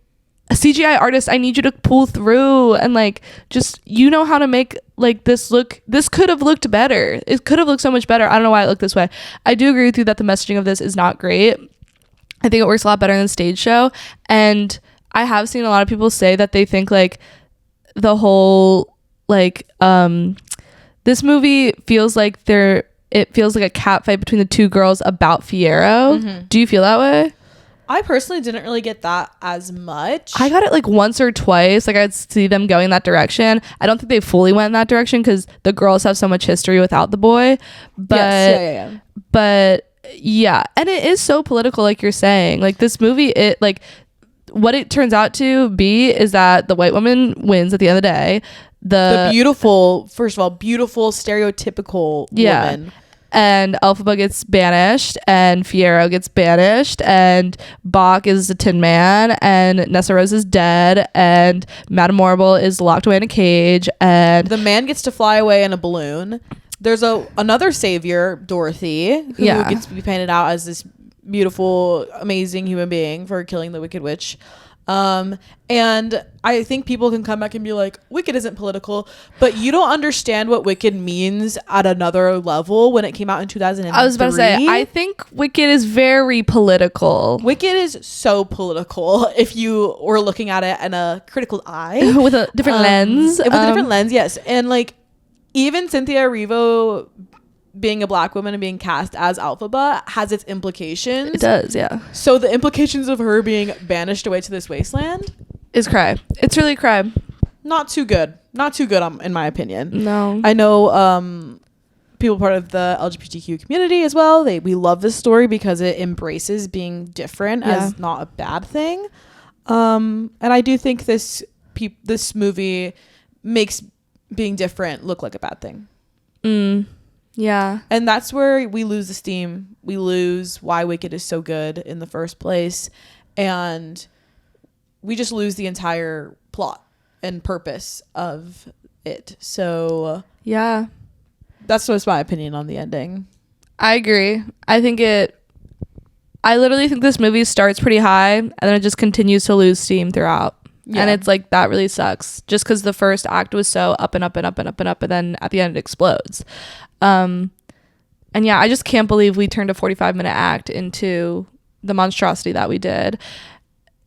a CGI artist, I need you to pull through and like just, you know how to make like this look. This could have looked better. It could have looked so much better. I don't know why it looked this way. I do agree with you that the messaging of this is not great. I think it works a lot better in the stage show. And I have seen a lot of people say that they think like the whole like this movie feels like it feels like a cat fight between the two girls about Fiyero. Mm-hmm. Do you feel that way? I personally didn't really get that as much. I got it like once or twice. Like I'd see them going that direction. I don't think they fully went in that direction because the girls have so much history without the boy. But yes, but yeah, and it is so political, like you're saying. Like this movie, it like what it turns out to be is that the white woman wins at the end of the day. The beautiful, first of all, beautiful stereotypical woman. And Elphaba gets banished, and Fiyero gets banished, and Bach is a Tin Man, and Nessa Rose is dead, and Madame Morrible is locked away in a cage, and the man gets to fly away in a balloon. There's another savior, Dorothy, who gets to be painted out as this beautiful, amazing human being for killing the Wicked Witch. And I think people can come back and be like, Wicked isn't political, but you don't understand what Wicked means at another level when it came out in 2003. I was about to say, I think Wicked is very political. Wicked is so political if you were looking at it in a critical eye. With a different lens. With a different lens, yes. And like, even Cynthia Erivo being a black woman and being cast as Elphaba has its implications. It does, yeah. So the implications of her being banished away to this wasteland is cry. It's really cry. Not too good. Not too good, in my opinion. No. I know people part of the LGBTQ community as well. We love this story because it embraces being different as not a bad thing. And I do think this movie makes being different look like a bad thing. Yeah. And that's where we lose the steam. We lose why Wicked is so good in the first place. And we just lose the entire plot and purpose of it. So yeah, that's just my opinion on the ending. I agree. I think I literally think this movie starts pretty high and then it just continues to lose steam throughout. Yeah. And it's like, that really sucks, just because the first act was so up and up and up and up and up, and then at the end it explodes. And yeah, I just can't believe we turned a 45-minute act into the monstrosity that we did.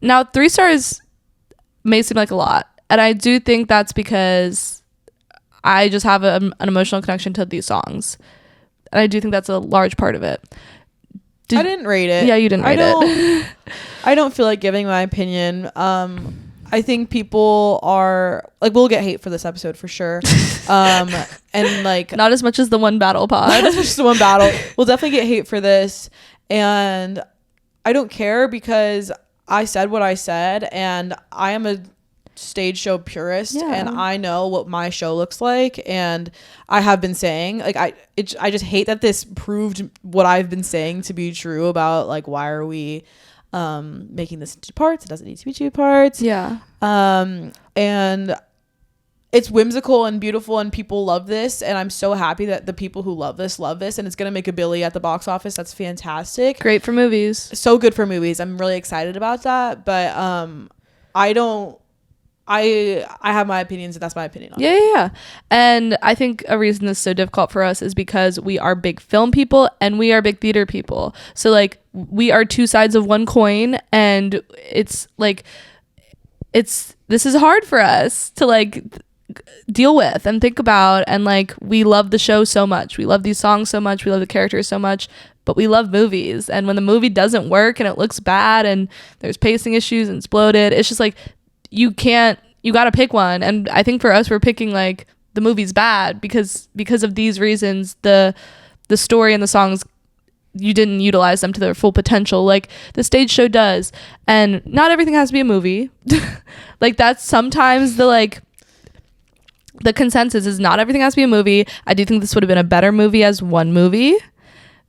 Now, 3 stars may seem like a lot, and I do think that's because I just have an emotional connection to these songs, and I do think that's a large part of it. I didn't rate it. Yeah, you didn't rate it. I don't feel like giving my opinion. I think people are like, we'll get hate for this episode for sure. And like, not as much as the One Battle pod. Not as much as the One Battle. We'll definitely get hate for this, and I don't care, because I said what I said, and I am a stage show purist, and I know what my show looks like, and I have been saying, like, I just hate that this proved what I've been saying to be true about, like, why are we making this into 2 parts? It doesn't need to be 2 parts. And it's whimsical and beautiful, and people love this, and I'm so happy that the people who love this, and it's gonna make a billy at the box office. That's fantastic. Great for movies. So good for movies. I'm really excited about that, but I have my opinions, and that's my opinion on it. Yeah. And I think a reason this is so difficult for us is because we are big film people and we are big theater people. So like, we are 2 sides of one coin, and it's like, this is hard for us to like deal with and think about. And like, we love the show so much, we love these songs so much, we love the characters so much, but we love movies. And when the movie doesn't work and it looks bad and there's pacing issues and it's bloated, it's just like, you gotta pick one. And I think for us, we're picking like, the movie's bad because of these reasons. The story and the songs, you didn't utilize them to their full potential like the stage show does. And not everything has to be a movie. Like, that's sometimes the consensus is not everything has to be a movie. I do think this would have been a better movie as one movie.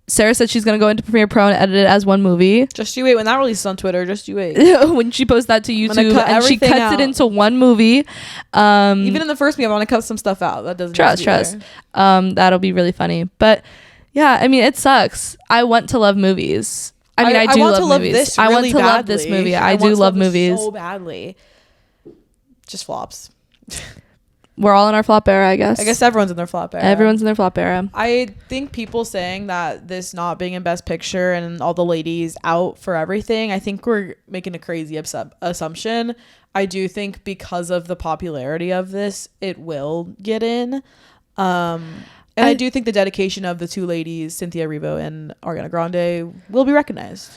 Sarah said she's going to go into Premiere Pro and edit it as one movie. Just you wait. When that releases on Twitter, just you wait. When she posts that to YouTube and she cuts it into one movie. Even in the first movie, I want to cut some stuff out. That doesn't trust. That'll be really funny. But yeah, I mean, it sucks. I want to love movies. I do love movies. I want to love this movie. I do love movies so badly. Just flops. We're all in our flop era, I guess. I guess everyone's in their flop era. Everyone's in their flop era. I think people saying that this not being in Best Picture and all the ladies out for everything, I think we're making a crazy assumption. I do think because of the popularity of this, it will get in. And I do think the dedication of the 2 ladies, Cynthia Erivo and Ariana Grande, will be recognized.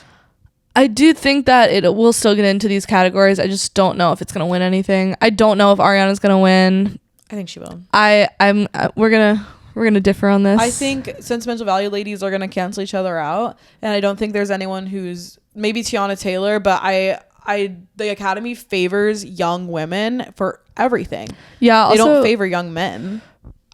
I do think that it will still get into these categories. I just don't know if it's going to win anything. I don't know if Ariana's going to win. I think she will. We're gonna differ on this. I think sentimental value ladies are gonna cancel each other out, and I don't think there's anyone who's, maybe Tiana Taylor, but the Academy favors young women for everything. Yeah, they don't favor young men.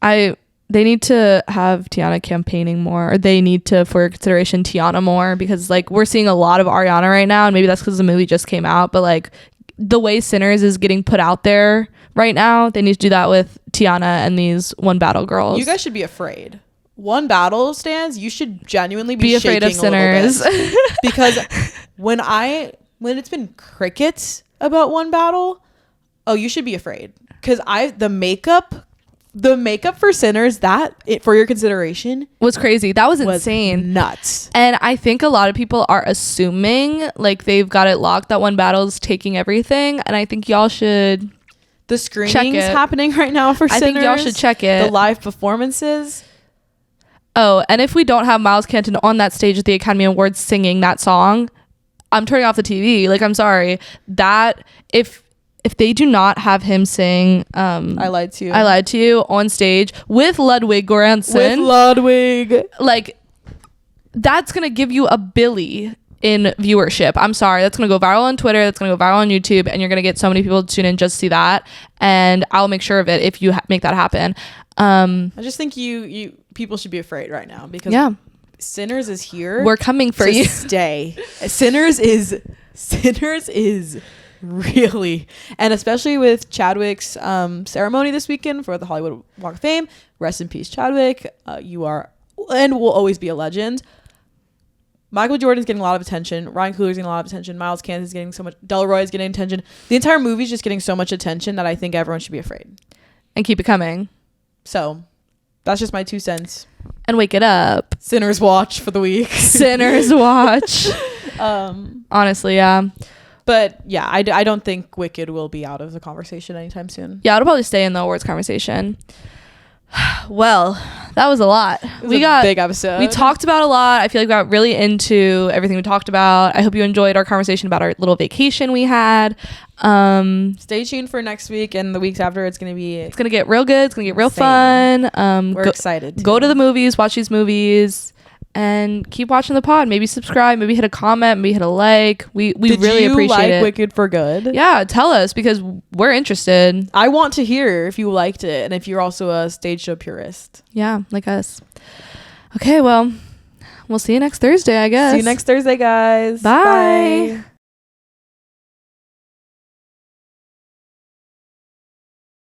They need to have Tiana campaigning more, or they need to, for consideration, Tiana more, because like, we're seeing a lot of Ariana right now, and maybe that's because the movie just came out, but like, the way Sinners is getting put out there right now, they need to do that with Tiana and these One Battle girls. You guys should be afraid. One Battle stands, you should genuinely be afraid of Sinners. Because when it's been crickets about One Battle, you should be afraid. Because the makeup for Sinners, for your consideration, was crazy. That was insane. Nuts. And I think a lot of people are assuming like they've got it locked, that One Battle's taking everything, and I think y'all should. The screenings happening right now for Sinners. I think y'all should check it. The live performances. Oh, and if we don't have Miles Canton on that stage at the Academy Awards singing that song, I'm turning off the TV. Like, I'm sorry. That if they do not have him sing I Lied to You on stage with Ludwig Göransson. Like, that's going to give you a billy in viewership. I'm sorry. That's going to go viral on Twitter. That's going to go viral on YouTube. And you're going to get so many people to tune in just to see that. And I'll make sure of it if you make that happen. I just think you people should be afraid right now, because Sinners is here. We're coming for you. Stay. Sinners is really, and especially with Chadwick's ceremony this weekend for the Hollywood Walk of Fame. Rest in peace, Chadwick. You are and will always be a legend. Michael Jordan's getting a lot of attention. Ryan Coogler's getting a lot of attention. Miles Kansas is getting so much. Delroy is getting attention. The entire movie's just getting so much attention that I think everyone should be afraid. And keep it coming. So that's just my 2 cents. And wake it up. Sinners watch for the week. Sinners watch. Honestly, yeah. But yeah, I don't think Wicked will be out of the conversation anytime soon. Yeah, it'll probably stay in the awards conversation. Well, that was a lot. We got a big episode. We talked about a lot. I feel like we got really into everything we talked about. I hope you enjoyed our conversation about our little vacation we had. Stay tuned for next week and the weeks after. It's gonna get real good. It's gonna get real fun. We're excited. Go to the movies, watch these movies, and keep watching the pod. Maybe subscribe, maybe hit a comment, maybe hit a like. We really appreciate it. Wicked for good? Yeah, tell us because we're interested. I want to hear if you liked it and if you're also a stage show purist. Yeah, like us. Okay, well, we'll see you next Thursday, I guess. See you next Thursday, guys. Bye.